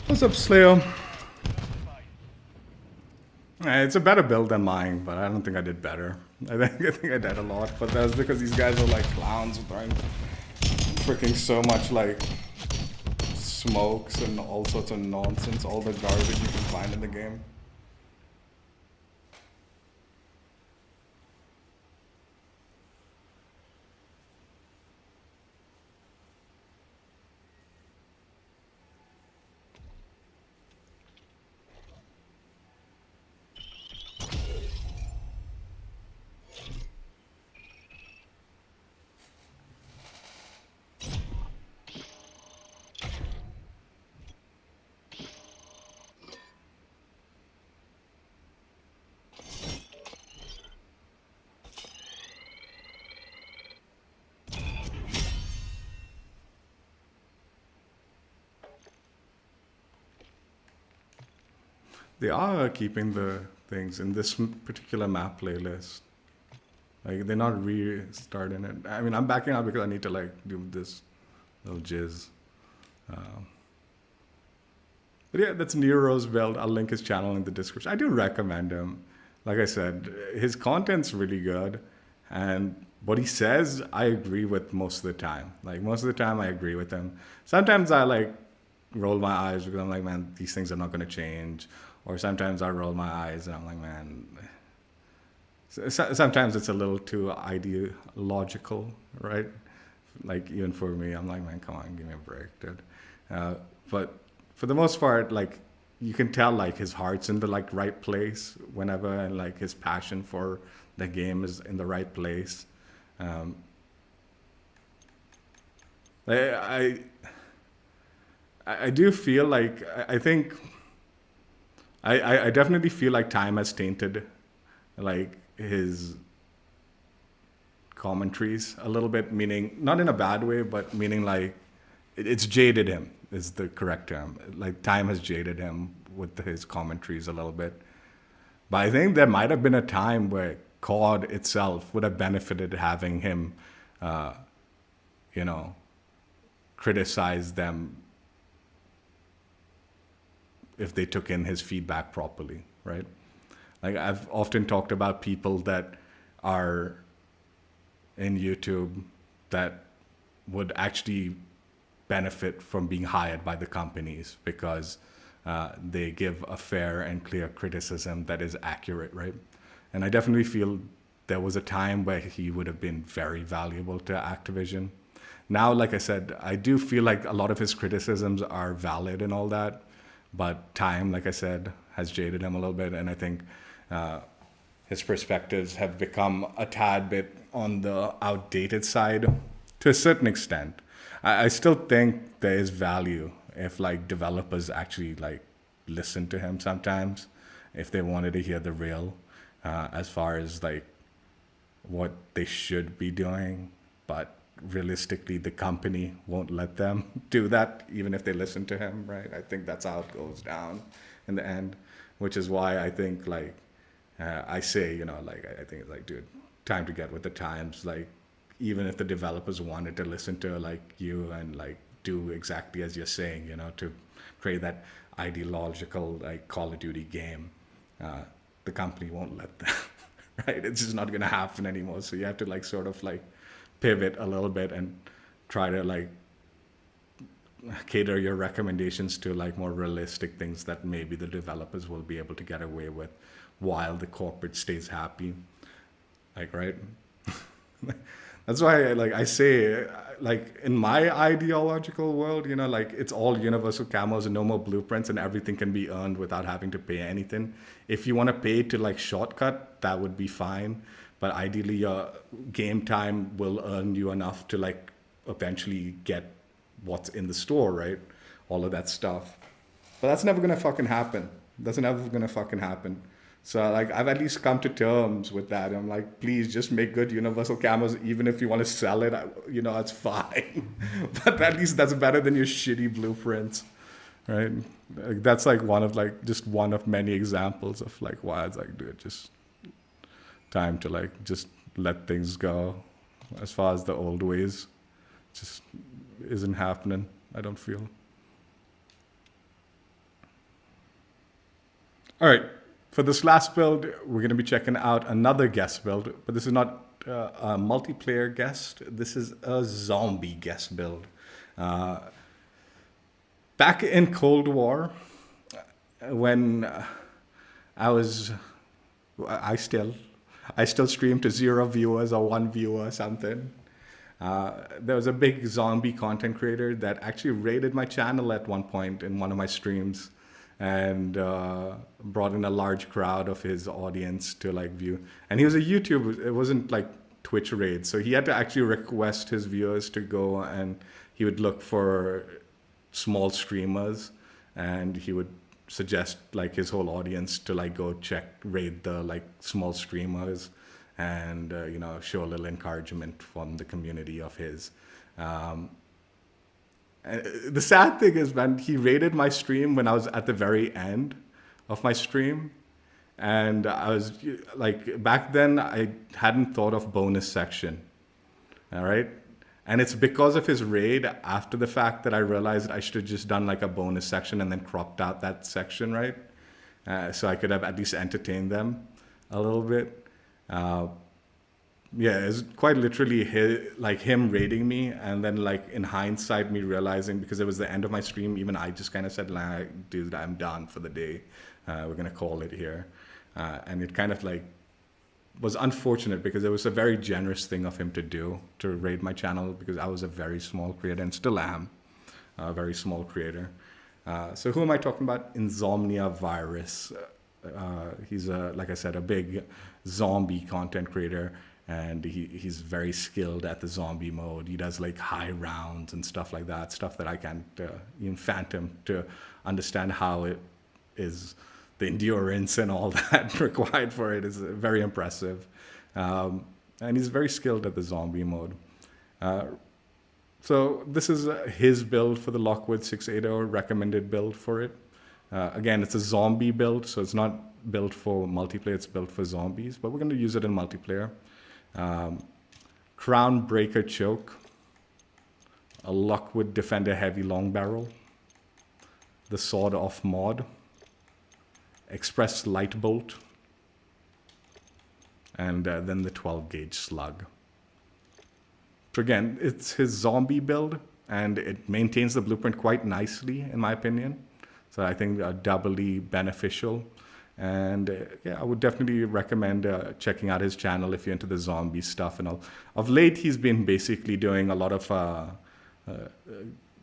What's up, Slayer? It's a better build than mine, but I don't think I did better. I think I did a lot, but that's because these guys are like clowns throwing freaking so much like smokes and all sorts of nonsense, all the garbage you can find in the game. They are keeping the things in this particular map playlist. Like, they're not restarting it. I mean, I'm backing out because I need to, like, do this little jizz. But yeah, that's Nero's build. I'll link his channel in the description. I do recommend him. Like I said, his content's really good. And what he says, I agree with most of the time. Like, most of the time, I agree with him. Sometimes I, like, roll my eyes because I'm like, man, these things are not going to change. Or sometimes I roll my eyes and I'm like, man, sometimes it's a little too ideological, right? Like, even for me, I'm like, man, come on, give me a break, dude. But for the most part, like you can tell like his heart's in the like right place whenever, and like his passion for the game is in the right place. Um, I, I do feel like I think I definitely feel like time has tainted like his commentaries a little bit, meaning not in a bad way, but meaning like it's jaded him is the correct term. Like time has jaded him with his commentaries a little bit. But I think there might have been a time where COD itself would have benefited having him, uh, you know, criticize them if they took in his feedback properly, right? Like I've often talked about people that are in YouTube that would actually benefit from being hired by the companies because they give a fair and clear criticism that is accurate, right? And I definitely feel there was a time where he would have been very valuable to Activision. Now, like I said, I do feel like a lot of his criticisms are valid and all that, but time, like I said, has jaded him a little bit, and I think his perspectives have become a tad bit on the outdated side to a certain extent. I still think there is value if like developers actually like listen to him sometimes, if they wanted to hear the real, as far as like what they should be doing, but realistically the company won't let them do that even if they listen to him, right? I think that's how it goes down in the end, which is why I think like I say, you know, like I think it's like, dude, time to get with the times. Like even if the developers wanted to listen to like you and like do exactly as you're saying, you know, to create that ideological like Call of Duty game, the company won't let them. Right? It's just not going to happen anymore. So you have to like sort of like pivot a little bit and try to like cater your recommendations to like more realistic things that maybe the developers will be able to get away with while the corporate stays happy. Like, right? That's why I say, like in my ideological world, you know, like it's all universal camos and no more blueprints and everything can be earned without having to pay anything. If you want to pay to like shortcut, that would be fine. But ideally your game time will earn you enough to like eventually get what's in the store, right? All of that stuff. But that's never gonna fucking happen. That's never gonna fucking happen. So like I've at least come to terms with that. I'm like, please just make good universal camos, even if you want to sell it, you know, it's fine. But at least that's better than your shitty blueprints, right? Like, that's like one of like just one of many examples of like why it's like, dude, just time to like just let things go. As far as the old ways, just isn't happening, I don't feel. All right. For this last build, we're going to be checking out another guest build, but this is not a multiplayer guest. This is a zombie guest build. Back in Cold War, when I still stream to 0 viewers or 1 viewer or something. There was a big zombie content creator that actually raided my channel at one point in one of my streams, and brought in a large crowd of his audience to like view. And he was a YouTuber. It wasn't like Twitch raid. So he had to actually request his viewers to go, and he would look for small streamers, and he would suggest like his whole audience to like go raid the like small streamers, and you know, show a little encouragement from the community of his. And the sad thing is, man, he raided my stream when I was at the very end of my stream. And I was like, back then I hadn't thought of bonus section. All right. And it's because of his raid after the fact that I realized I should have just done like a bonus section and then cropped out that section, right? So I could have at least entertained them a little bit. Yeah, it's quite literally him raiding me, and then like in hindsight me realizing, because it was the end of my stream, even I just kind of said, like, dude, I'm done for the day. We're gonna call it here. And it kind of like was unfortunate because it was a very generous thing of him to do, to raid my channel, because I was a very small creator and still am. a very small creator. So who am I talking about? InsomniaVirus. He's like I said, a big zombie content creator, and he's very skilled at the zombie mode. He does like high rounds and stuff like that, stuff that I can't even fathom to understand how it is. The endurance and all that required for it is very impressive. And he's very skilled at the zombie mode. So this is his build for the Lockwood 680, recommended build for it. Again, it's a zombie build, so it's not built for multiplayer, it's built for zombies, but we're going to use it in multiplayer. Crown Breaker Choke, a Lockwood Defender Heavy Long Barrel, the Sword Off Mod, Express Light Bolt, and then the 12 gauge slug. So again, it's his zombie build, and it maintains the blueprint quite nicely, in my opinion. So I think doubly beneficial. And yeah, I would definitely recommend checking out his channel if you're into the zombie stuff and all. Of late, he's been basically doing a lot of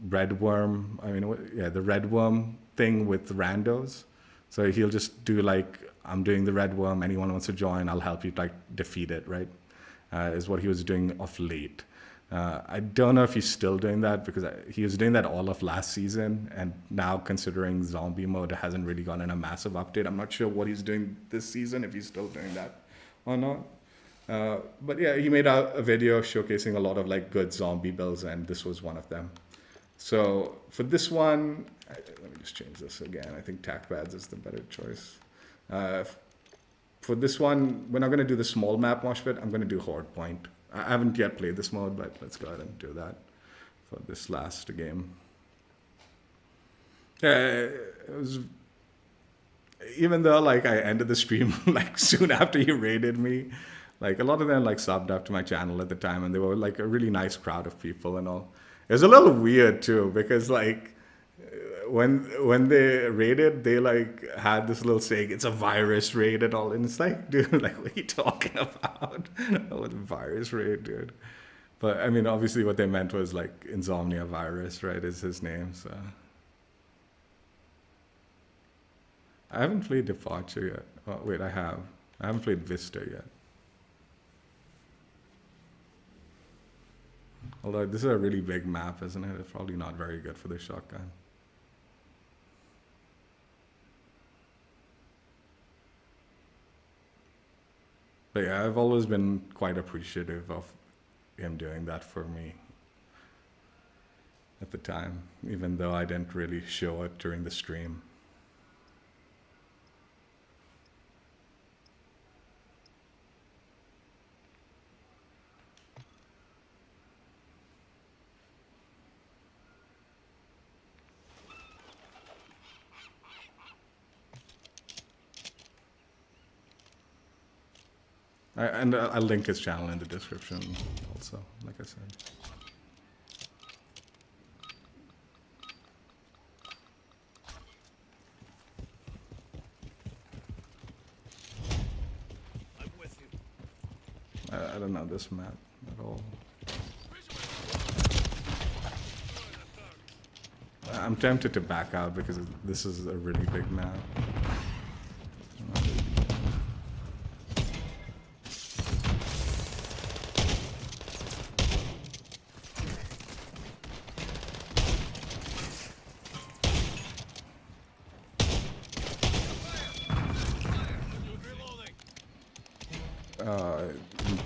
red worm. The red worm thing with randos. So he'll just do like, I'm doing the red worm. Anyone wants to join, I'll help you like defeat it, right? Is what he was doing of late. I don't know if he's still doing that, because he was doing that all of last season, and now considering zombie mode hasn't really gotten a massive update, I'm not sure what he's doing this season, if he's still doing that or not. But yeah, he made a video showcasing a lot of like good zombie builds, and this was one of them. So for this one, let me just change this again. I think tack pads is the better choice. For this one, we're not going to do the small map mosh pit. I'm going to do Horde Point. I haven't yet played this mode, but let's go ahead and do that for this last game. Yeah, it was, even though like I ended the stream like soon after you raided me, like a lot of them like subbed up to my channel at the time, and they were like a really nice crowd of people and all. It was a little weird too, because like when they raided, they like had this little saying, it's a virus raid and all, and it's like, dude, like what are you talking about? What virus raid, dude? But I mean, obviously what they meant was like InsomniaVirus, right, is his name. So I haven't played Departure yet. Oh, wait, I haven't played Vista yet. Although this is a really big map, isn't it? It's probably not very good for the shotgun. But yeah, I've always been quite appreciative of him doing that for me at the time, even though I didn't really show it during the stream. And I'll link his channel in the description also, like I said. I'm with you. I don't know this map at all. I'm tempted to back out because this is a really big map.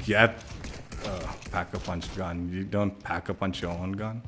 Get a pack-a-punch gun. You don't pack-a-punch your own gun.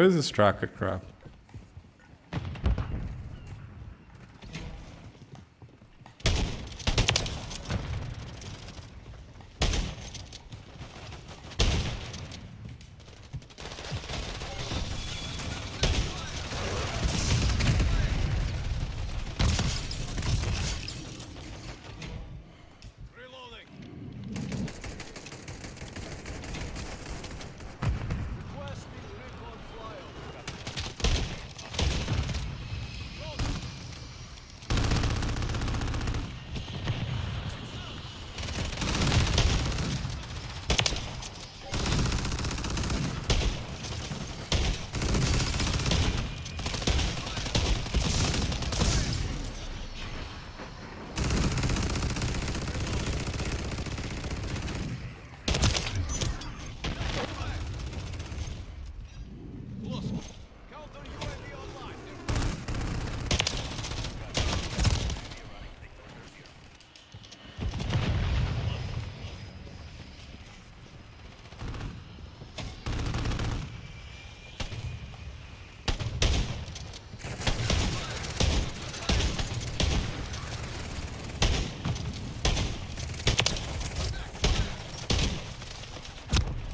Where's this tracker crap? Reloading. Requesting recon flyover. Counter UAV online.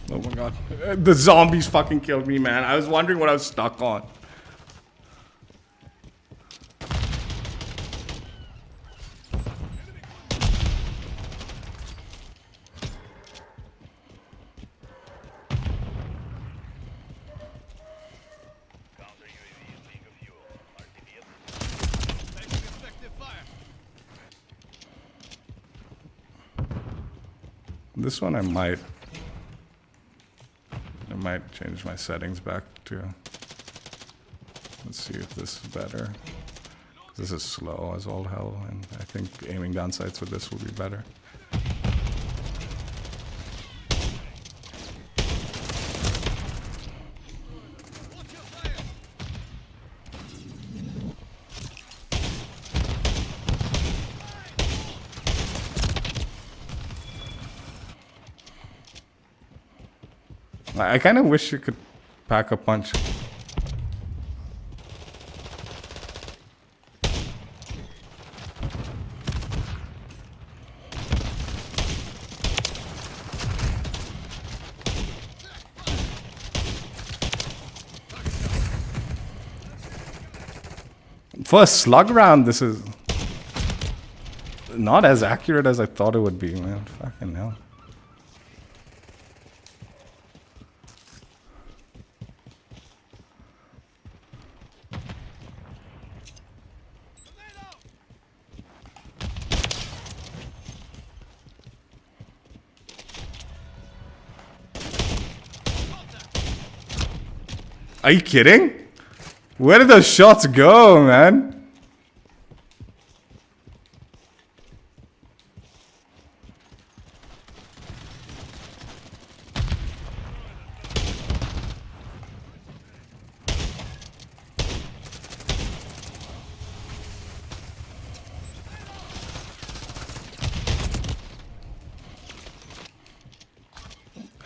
Oh my god. The zombies fucking killed me, man. I was wondering what I was stuck on. Taking effective fire. This one I might change my settings back to. Let's see if this is better. This is slow as all hell, and I think aiming down sights with this will be better. Watch your fire. I kind of wish you could pack a punch. For a slug round, this is not as accurate as I thought it would be, man. Fucking hell. Are you kidding? Where did those shots go, man?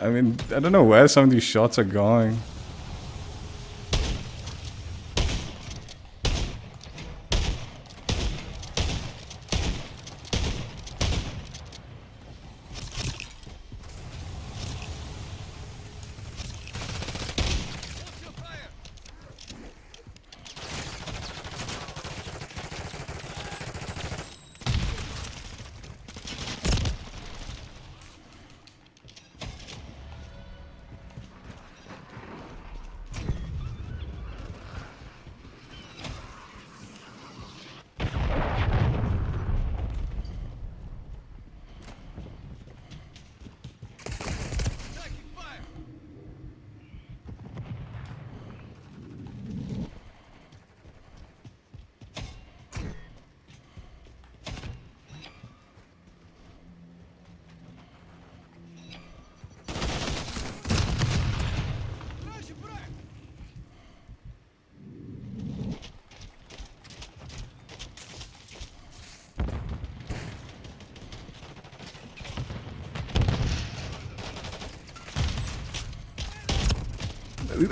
I mean, I don't know where some of these shots are going.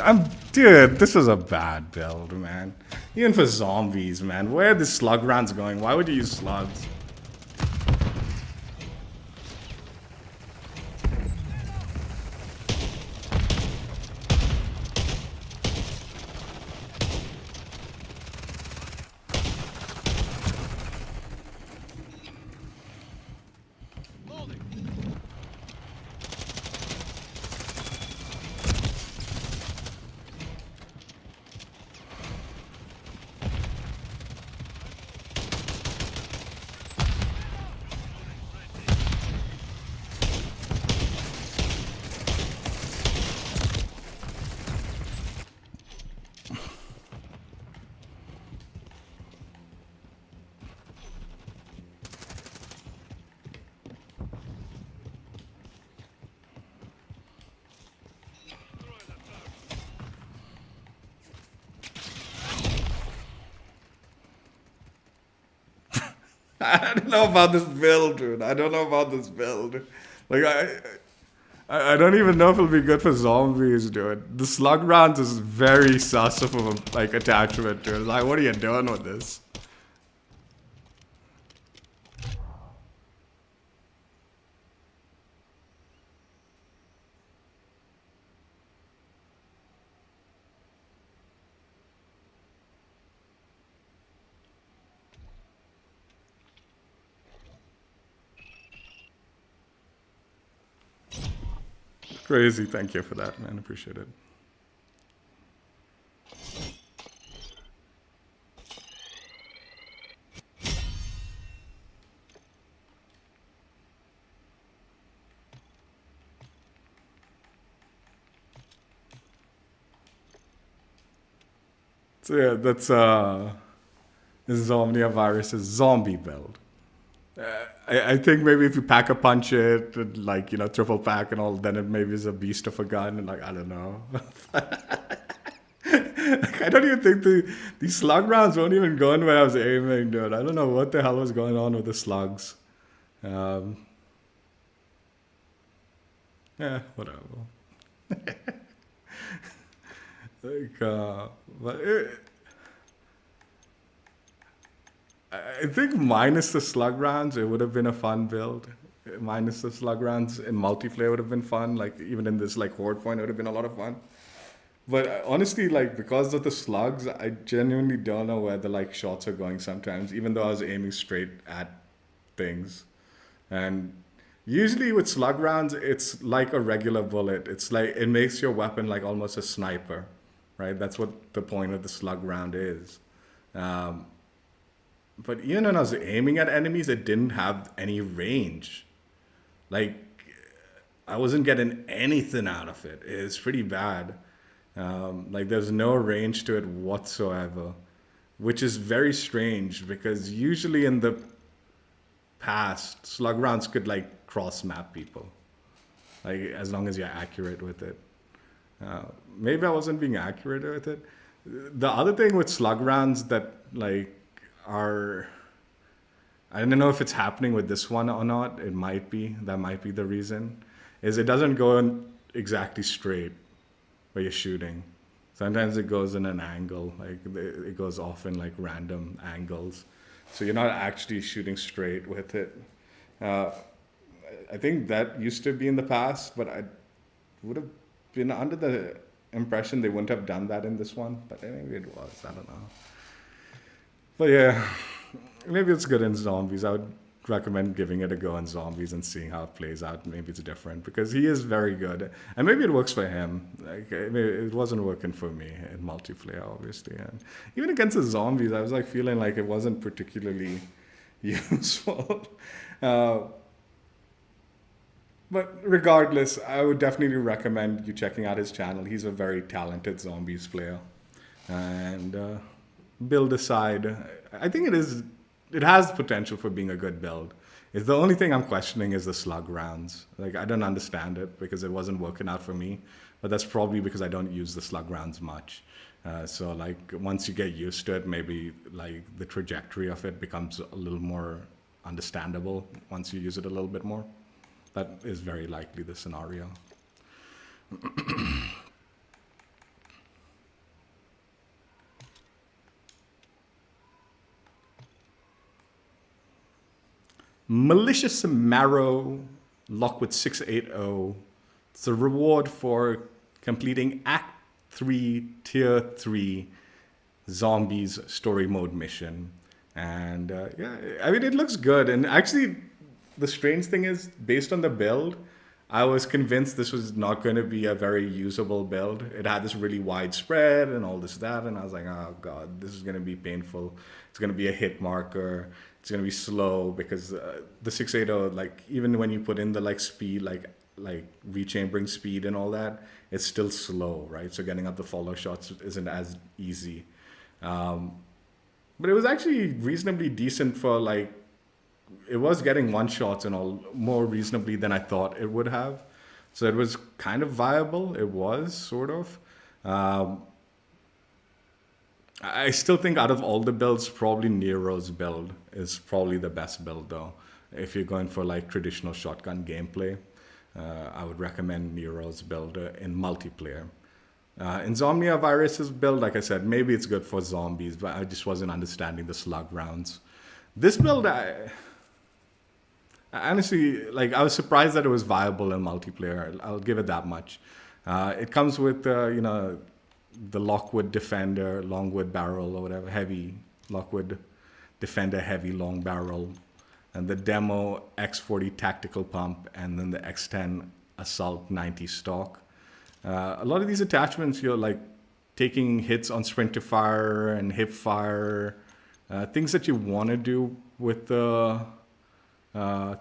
I'm Dude, this was a bad build, man. Even for zombies, man. Where are the slug rounds going? Why would you use slugs? Loading. I don't know about this build, dude. I don't know about this build. Like, I don't even know if it'll be good for zombies, dude. The slug rounds is very sus of a, like, attachment, dude. Like, what are you doing with this? Crazy. Thank you for that, man. Appreciate it. So yeah, that's InsomniaVirus's zombie build. I think maybe if you pack a punch it, and like, you know, triple pack and all, then it maybe is a beast of a gun, and like, I don't know. Like, I don't even think these slug rounds weren't even going when I was aiming, dude. I don't know what the hell was going on with the slugs. Yeah, whatever. Like, but I think minus the slug rounds, it would have been a fun build. Minus the slug rounds in multiplayer would have been fun. Like, even in this like horde point, it would have been a lot of fun. But honestly, like, because of the slugs, I genuinely don't know where the like shots are going sometimes, even though I was aiming straight at things. And usually with slug rounds, it's like a regular bullet. It's like, it makes your weapon like almost a sniper, right? That's what the point of the slug round is. But even when I was aiming at enemies, it didn't have any range. Like, I wasn't getting anything out of it. It's pretty bad. Like, there's no range to it whatsoever, which is very strange because usually in the past, slug rounds could like cross map people, like as long as you're accurate with it. Maybe I wasn't being accurate with it. The other thing with slug rounds that like are, I don't know if it's happening with this one or not. It might be. That might be the reason. Is it doesn't go in exactly straight where you're shooting. Sometimes it goes in an angle. Like it goes off in like random angles. So you're not actually shooting straight with it. I think that used to be in the past, but I would have been under the impression they wouldn't have done that in this one. But maybe it was. I don't know. But yeah, maybe it's good in zombies. I would recommend giving it a go in zombies and seeing how it plays out. Maybe it's different because he is very good, and maybe it works for him. Like it wasn't working for me in multiplayer, obviously, and even against the zombies, I was like feeling like it wasn't particularly useful. But regardless, I would definitely recommend you checking out his channel. He's a very talented zombies player, and build aside, I think it has potential for being a good build. It's the only thing I'm questioning is the slug rounds. Like, I don't understand it because it wasn't working out for me, but that's probably because I don't use the slug rounds much. So like once you get used to it, maybe like the trajectory of it becomes a little more understandable once you use it a little bit more. That is very likely the scenario. Malicious Marrow, Lockwood 680. It's a reward for completing Act 3, Tier 3 Zombies Story Mode mission. And yeah, I mean, it looks good. And actually, the strange thing is, based on the build, I was convinced this was not going to be a very usable build. It had this really wide spread and all this, that. And I was like, oh, God, this is going to be painful. It's going to be a hit marker. It's going to be slow because the 680, like, even when you put in the, like, speed, like rechambering speed and all that, it's still slow, right? So getting up the follow shots isn't as easy. But it was actually reasonably decent for, like, it was getting one shots and all more reasonably than I thought it would have. So it was kind of viable. It was sort of. I still think out of all the builds, probably Nero's build is probably the best build though. If you're going for like traditional shotgun gameplay, I would recommend Nero's build in multiplayer. InsomniaVirus's build, like I said, maybe it's good for zombies, but I just wasn't understanding the slug rounds. This build, I honestly, like, I was surprised that it was viable in multiplayer. I'll give it that much. It comes with, the Lockwood Defender, Longwood Barrel, or whatever, heavy, Lockwood Defender heavy long barrel, and the demo X40 tactical pump, and then the X10 Assault 90 stock. A lot of these attachments, you're like taking hits on sprint to fire and hip fire, things that you want to do with the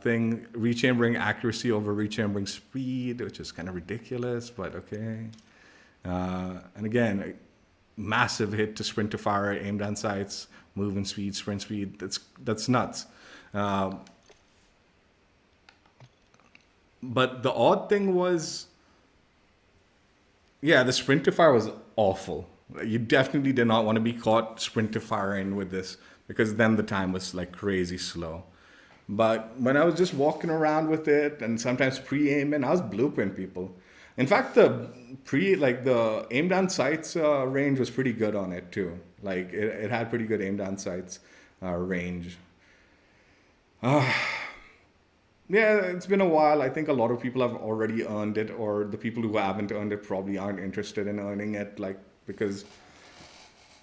thing, rechambering accuracy over rechambering speed, which is kind of ridiculous, but okay. And again, massive hit to sprint to fire, aim down sights, movement speed, sprint speed. That's nuts. But the odd thing was, yeah, the sprint to fire was awful. You definitely did not want to be caught sprint to firing with this because then the time was like crazy slow. But when I was just walking around with it and sometimes pre-aiming, I was blueprint people. In fact, the aim down sights range was pretty good on it too. Like it had pretty good aim down sights range. Yeah, it's been a while. I think a lot of people have already earned it, or the people who haven't earned it probably aren't interested in earning it, like, because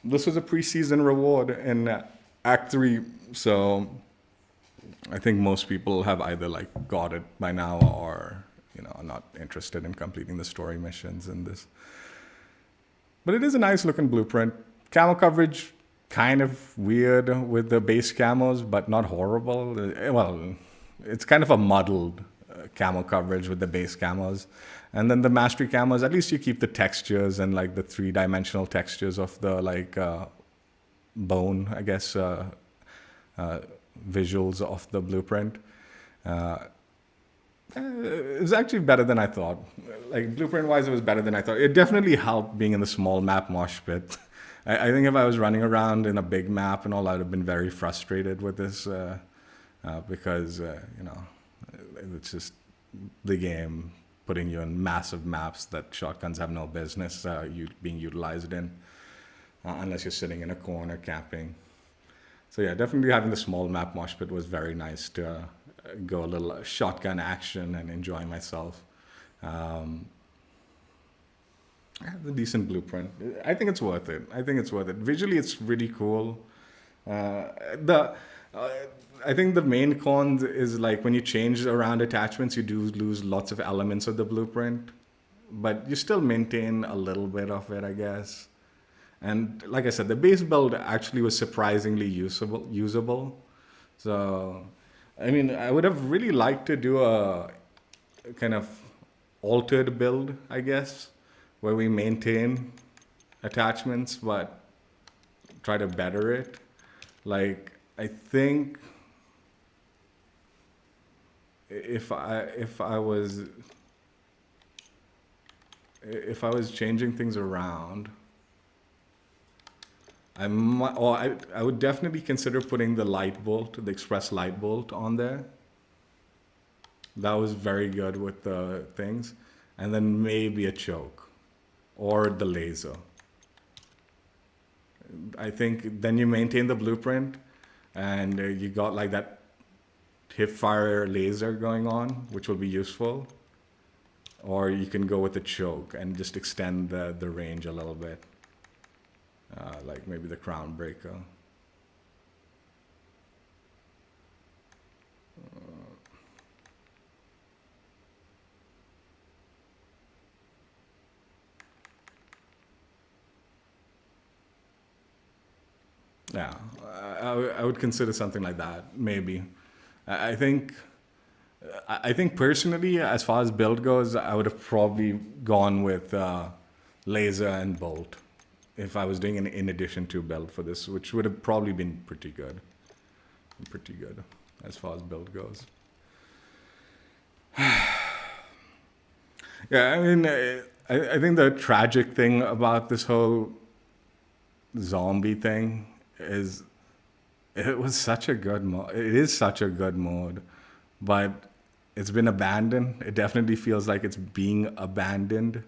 this was a preseason reward in Act 3, so I think most people have either like got it by now or, are not interested in completing the story missions in this. But it is a nice looking blueprint. Camo coverage, kind of weird with the base camos, but not horrible. Well, it's kind of a muddled camo coverage with the base camos. And then the mastery camos, at least you keep the textures and like the 3-dimensional textures of the like bone, I guess, visuals of the blueprint. It was actually better than I thought. Like blueprint-wise, it was better than I thought. It definitely helped being in the small map mosh pit. I think if I was running around in a big map and all, I'd have been very frustrated with this because, it's just the game putting you in massive maps that shotguns have no business being utilized in unless you're sitting in a corner camping. So yeah, definitely having the small map mosh pit was very nice to go a little shotgun action and enjoy myself. I have a decent blueprint. I think it's worth it. Visually, it's really cool. I think the main con is like when you change around attachments, you do lose lots of elements of the blueprint, but you still maintain a little bit of it, I guess. And like I said, the base build actually was surprisingly usable. So, I mean, I would have really liked to do a kind of altered build, I guess, where we maintain attachments but try to better it. Like, I think if I was changing things around, I would definitely consider putting the light bolt, the express light bolt on there. That was very good with the things. And then maybe a choke or the laser. I think then you maintain the blueprint and you got like that hip-fire laser going on, which will be useful. Or you can go with the choke and just extend the range a little bit. Like maybe the Crown Breaker. Yeah, I would consider something like that, maybe. I think personally, as far as build goes, I would have probably gone with laser and bolt if I was doing an in addition to build for this, which would have probably been pretty good. Pretty good as far as build goes. Yeah, I mean, I think the tragic thing about this whole zombie thing is it was such a good mode. It is such a good mode, but it's been abandoned. It definitely feels like it's being abandoned,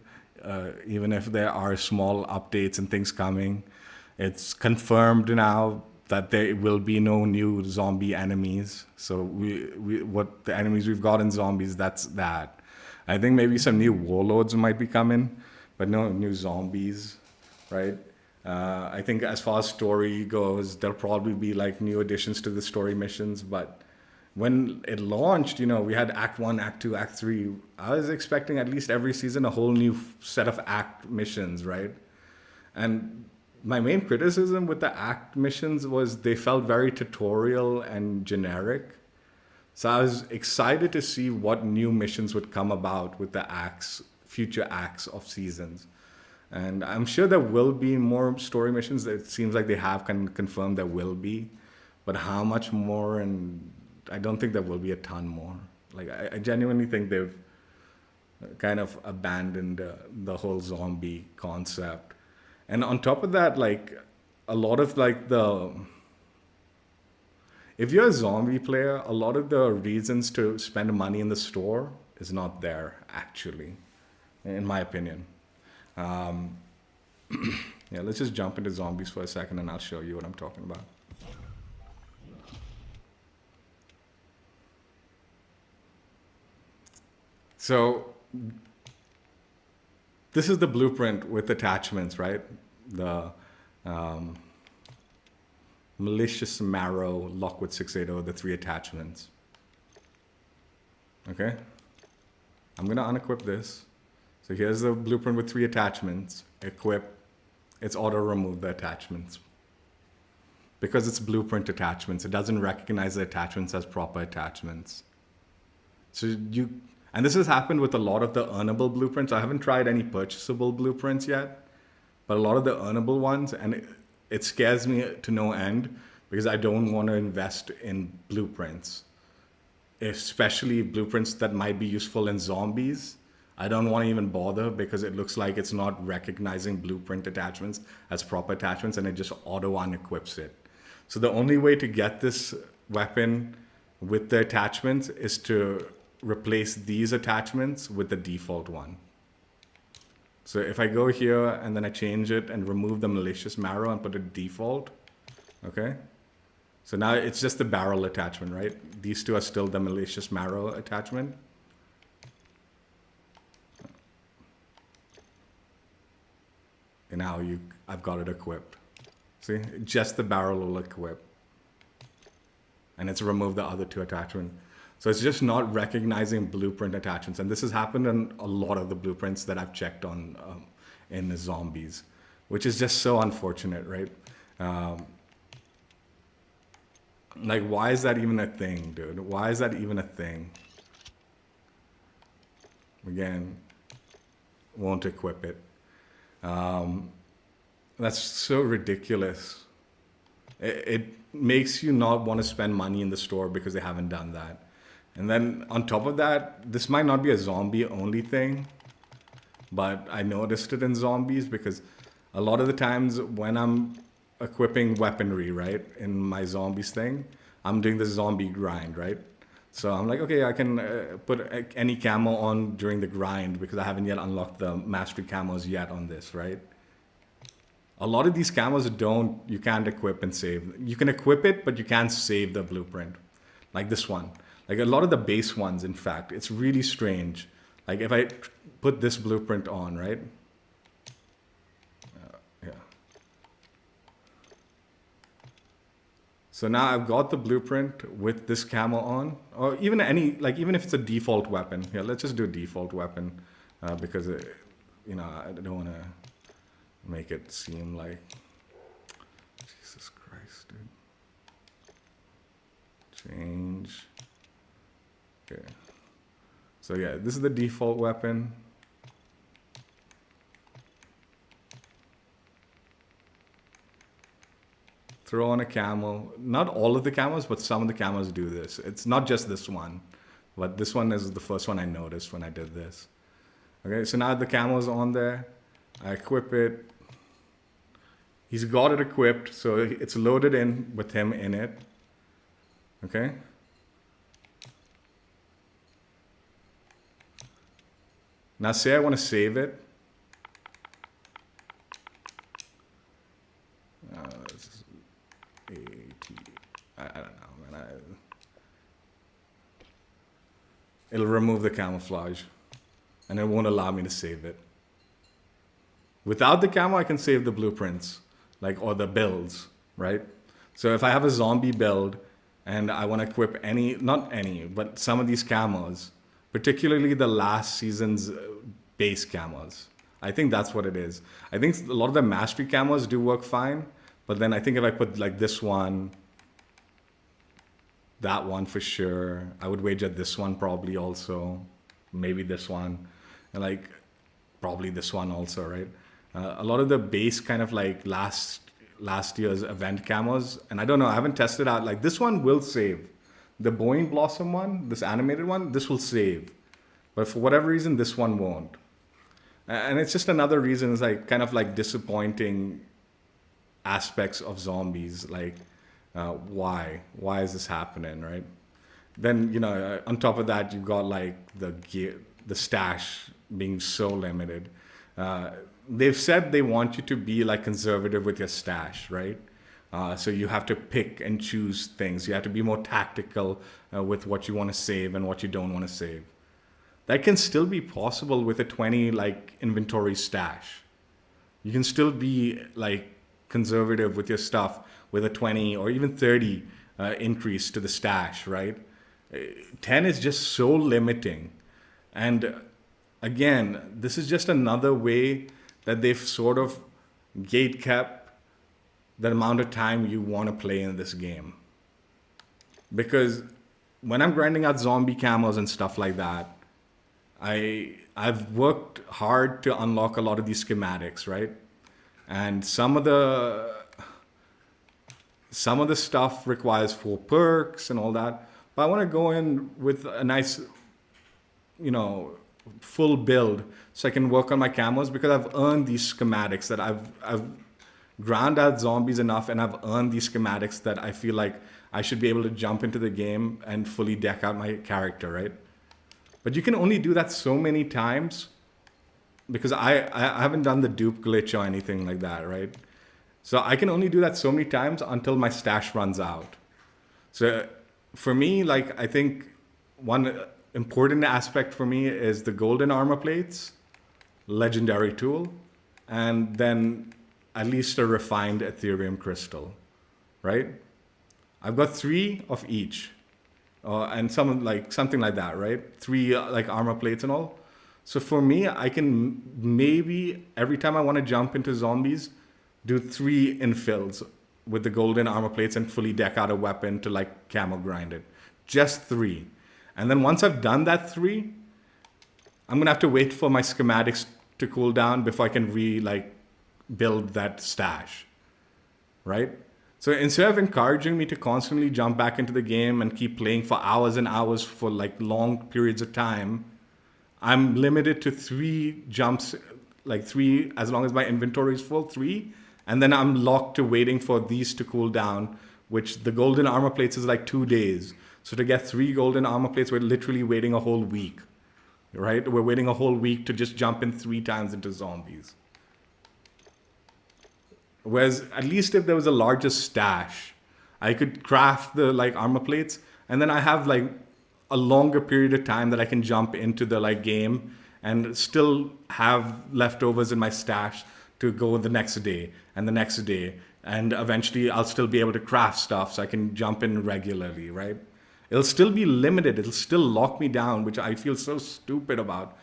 even if there are small updates and things coming. It's confirmed now that there will be no new zombie enemies. So what the enemies we've got in zombies, that's that. I think maybe some new warlords might be coming, but no new zombies, right? I think as far as story goes, there'll probably be like new additions to the story missions. But when it launched, we had Act 1, Act 2, Act 3. I was expecting at least every season a whole new set of act missions, right? And my main criticism with the act missions was they felt very tutorial and generic. So I was excited to see what new missions would come about with the future acts of seasons. And I'm sure there will be more story missions. It seems like they have confirmed there will be. But how much more? And I don't think there will be a ton more. Like, I genuinely think they've kind of abandoned the whole zombie concept. And on top of that, like, a lot of like if you're a zombie player, a lot of the reasons to spend money in the store is not there, actually, in my opinion. Yeah, let's just jump into zombies for a second and I'll show you what I'm talking about. So this is the blueprint with attachments, right? The Malicious Marrow, Lockwood 680, the 3 attachments. Okay? I'm going to unequip this. So here's the blueprint with 3 attachments. Equip. It's auto-remove the attachments. Because it's blueprint attachments, it doesn't recognize the attachments as proper attachments. So and this has happened with a lot of the earnable blueprints. I haven't tried any purchasable blueprints yet, but a lot of the earnable ones, and it scares me to no end because I don't want to invest in blueprints, especially blueprints that might be useful in zombies. I don't want to even bother because it looks like it's not recognizing blueprint attachments as proper attachments and it just auto unequips it. So the only way to get this weapon with the attachments is to replace these attachments with the default one. So if I go here and then I change it and remove the Malicious Marrow and put it default, okay? So now it's just the barrel attachment, right? These two are still the Malicious Marrow attachment. And now I've got it equipped. See, just the barrel will equip. And it's removed the other 2 attachments. So it's just not recognizing blueprint attachments. And this has happened in a lot of the blueprints that I've checked on in the zombies, which is just so unfortunate, right? Like, why is that even a thing, dude? Why is that even a thing? Again, won't equip it. That's so ridiculous. It makes you not want to spend money in the store because they haven't done that. And then on top of that, this might not be a zombie only thing, but I noticed it in zombies because a lot of the times when I'm equipping weaponry, right, in my zombies thing, I'm doing the zombie grind, right? So I'm like, okay, I can put any camo on during the grind because I haven't yet unlocked the mastery camos yet on this, right? A lot of these camos you can't equip and save. You can equip it, but you can't save the blueprint. Like this one. Like a lot of the base ones, in fact, it's really strange. Like if I put this blueprint on, right? Yeah. So now I've got the blueprint with this camo on, or even even if it's a default weapon. Yeah, let's just do a default weapon because, I don't want to make it seem like, Jesus Christ, dude. Change. Okay. So yeah, this is the default weapon. Throw on a camo. Not all of the camos, but some of the camos do this. It's not just this one, but this one is the first one I noticed when I did this. Okay, so now the camo's on there. I equip it. He's got it equipped, so it's loaded in with him in it. Okay. Now say I want to save it. I don't know, man. It'll remove the camouflage, and it won't allow me to save it. Without the camo, I can save the blueprints, or the builds, right? So if I have a zombie build, and I want to equip not any, but some of these camos, particularly the last season's base camos. I think that's what it is. I think a lot of the mastery camos do work fine, but then I think if I put this one, that one for sure, I would wager this one probably also, maybe this one, and probably this one also, right? A lot of the base kind of last year's event camos, and I don't know, I haven't tested out, this one will save. The Boeing Blossom one, this animated one, this will save. But for whatever reason, this one won't. And it's just another reason, it's kind of disappointing aspects of zombies. Why is this happening, right? Then, on top of that, you've got the stash being so limited. They've said they want you to be conservative with your stash, right? So you have to pick and choose things. You have to be more tactical with what you want to save and what you don't want to save. That can still be possible with a 20 inventory stash. You can still be conservative with your stuff with a 20 or even 30 increase to the stash, right? 10 is just so limiting. And again, this is just another way that they've sort of gate kept the amount of time you want to play in this game. Because when I'm grinding out zombie camos and stuff like that, I've worked hard to unlock a lot of these schematics, right? And some of the stuff requires full perks and all that. But I want to go in with a nice, full build so I can work on my camos, because I've earned these schematics that I've ground out zombies enough, and I've earned these schematics that I feel like I should be able to jump into the game and fully deck out my character, right? But you can only do that so many times, because I haven't done the dupe glitch or anything like that, right? So I can only do that so many times until my stash runs out. So for me, I think one important aspect for me is the golden armor plates, legendary tool, and then at least a refined Ethereum crystal, right? I've got 3 of each, and something like that, right? 3 armor plates and all. So for me, I can maybe every time I want to jump into zombies, do 3 infills with the golden armor plates and fully deck out a weapon to camo grind it. Just 3. And then once I've done that 3, I'm gonna have to wait for my schematics to cool down before I can build that stash, right? So instead of encouraging me to constantly jump back into the game and keep playing for hours and hours for long periods of time, I'm limited to 3 jumps, 3 as long as my inventory is full, 3, and then I'm locked to waiting for these to cool down, which the golden armor plates is 2 days. So to get 3 golden armor plates, we're literally waiting a whole week, right? We're waiting a whole week to just jump in 3 times into zombies. Whereas at least if there was a larger stash, I could craft the armor plates, and then I have a longer period of time that I can jump into the like game and still have leftovers in my stash to go the next day and the next day. And eventually I'll still be able to craft stuff so I can jump in regularly, right? It'll still be limited. It'll still lock me down, which I feel so stupid about.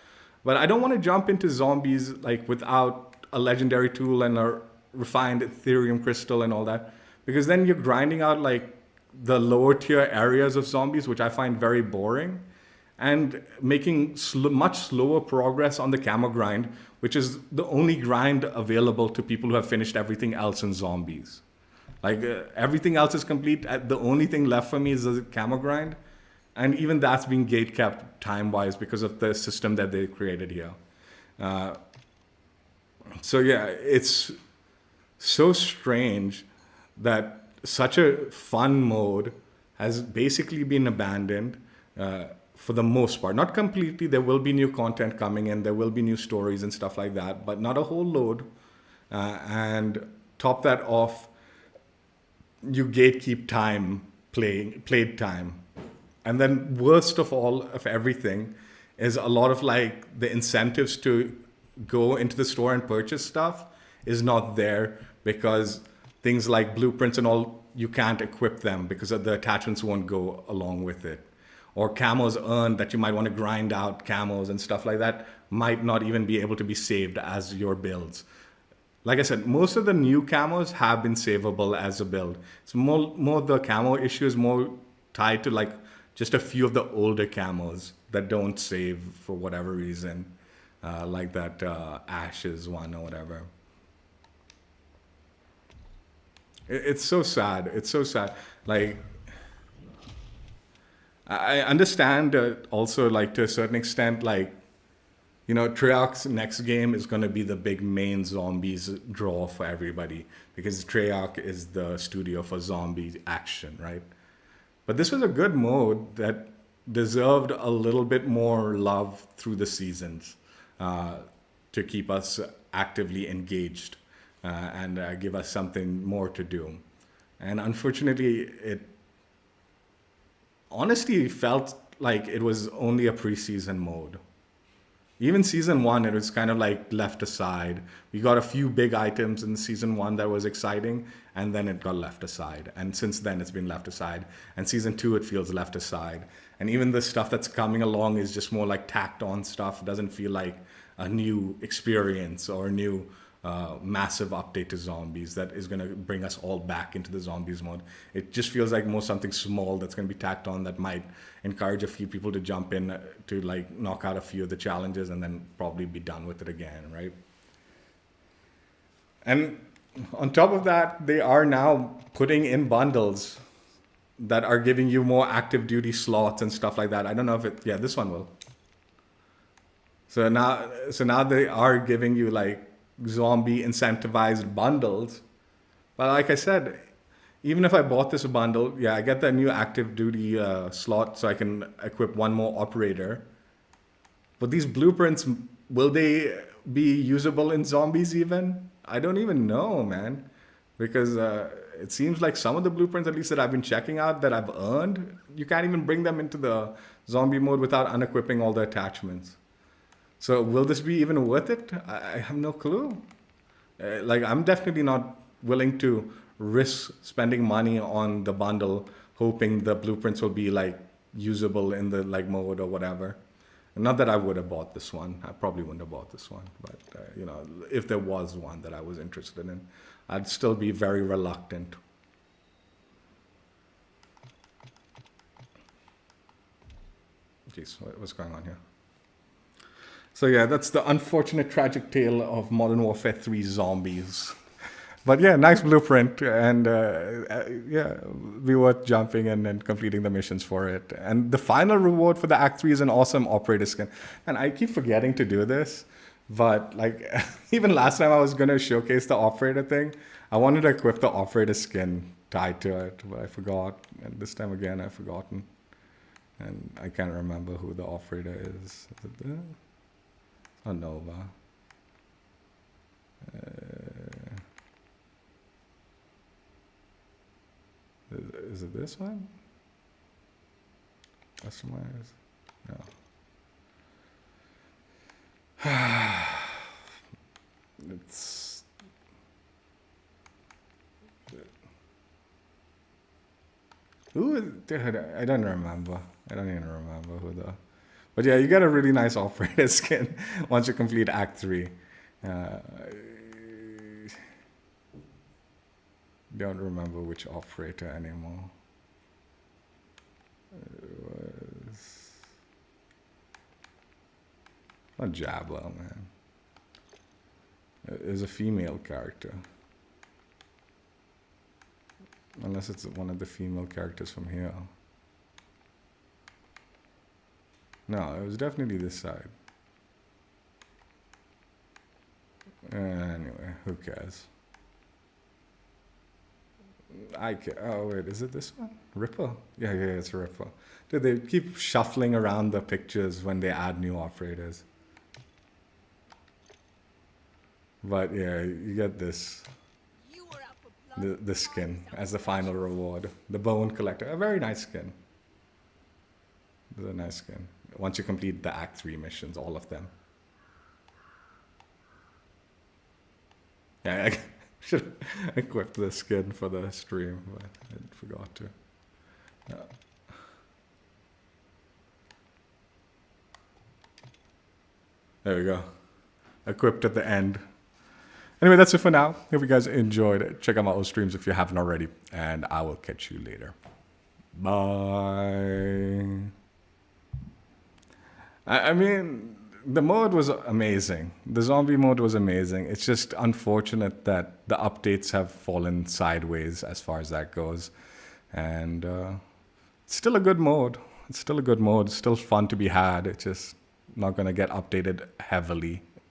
But I don't want to jump into zombies like without a legendary tool and a refined Ethereum crystal and all that. Because then you're grinding out like the lower tier areas of zombies, which I find very boring, and making much slower progress on the camo grind, which is the only grind available to people who have finished everything else in zombies. Like everything else is complete. The only thing left for me is the camo grind. And even that's being gate kept time-wise because of the system that they created here. So yeah, it's so strange that such a fun mode has basically been abandoned for the most part. Not completely. There will be new content coming in. There will be new stories and stuff like that, but not a whole load. And top that off, you gatekeep time, played time. And then worst of all of everything is a lot of like the incentives to go into the store and purchase stuff is not there because things like blueprints and all, you can't equip them because the attachments won't go along with it. Or camos earned that you might want to grind out camos and stuff like that might not even be able to be saved as your builds. Like I said, most of the new camos have been savable as a build. So more the camo issue is more tied to like just a few of the older camos that don't save for whatever reason, like that Ashes one or whatever. It's so sad. It's so sad. Like, I understand also, like, to a certain extent, like, you know, Treyarch's next game is going to be the big main zombies draw for everybody because Treyarch is the studio for zombie action, right? But this was a good mode that deserved a little bit more love through the seasons to keep us actively engaged and give us something more to do. And unfortunately, it honestly felt like it was only a preseason mode. Even season one, it was kind of like left aside. We got a few big items in season one that was exciting, and then it got left aside. And since then, it's been left aside. And season two, it feels left aside. And even the stuff that's coming along is just more like tacked on stuff. It doesn't feel like a new experience or a new massive update to zombies that is going to bring us all back into the zombies mode. It just feels like more something small that's going to be tacked on that might encourage a few people to jump in to like knock out a few of the challenges and then probably be done with it again, right? And on top of that, they are now putting in bundles that are giving you more active duty slots and stuff like that. I don't know if it, yeah, this one will. So now they are giving you like zombie incentivized bundles. But like I said, even if I bought this bundle, yeah, I get the new active duty slot so I can equip one more operator. But these blueprints, will they be usable in zombies even? I don't even know, man. Because it seems like some of the blueprints, at least that I've been checking out, that I've earned, you can't even bring them into the zombie mode without unequipping all the attachments. So will this be even worth it? I have no clue. Like, I'm definitely not willing to risk spending money on the bundle, hoping the blueprints will be like usable in the like mode or whatever. Not that I would have bought this one. I probably wouldn't have bought this one. But, you know, if there was one that I was interested in, I'd still be very reluctant. Jeez, what's going on here? So yeah, that's the unfortunate tragic tale of Modern Warfare 3 zombies. But yeah, nice blueprint, and yeah, be worth jumping in and completing the missions for it. And the final reward for the Act 3 is an awesome operator skin. And I keep forgetting to do this, but like even last time I was going to showcase the operator thing, I wanted to equip the operator skin tied to it, but I forgot. And this time again, I've forgotten. And I can't remember who the operator is. Is it the... Oh, Nova. Is it this one? Customize? No. It's... Who is... Dude, I don't remember. I don't even remember who the... But yeah, you get a really nice operator skin once you complete Act 3. Don't remember which operator anymore. It was... Not Jabba, man. It was a female character. Unless it's one of the female characters from here. No, it was definitely this side. Anyway, who cares? Oh wait, is it this one? Ripper? Yeah, it's Ripper. Dude, they keep shuffling around the pictures when they add new operators. But yeah, you get this. The skin as the final reward. The Bone Collector. A very nice skin. It's a nice skin. Once you complete the Act 3 missions, all of them. Yeah, I should equip the skin for the stream, but I forgot to. There we go. Equipped at the end. Anyway, that's it for now. If you guys enjoyed it, check out my old streams if you haven't already, and I will catch you later. Bye. I mean, the mode was amazing. The zombie mode was amazing. It's just unfortunate that the updates have fallen sideways as far as that goes. And it's still a good mode. It's still a good mode. It's still fun to be had. It's just not going to get updated heavily.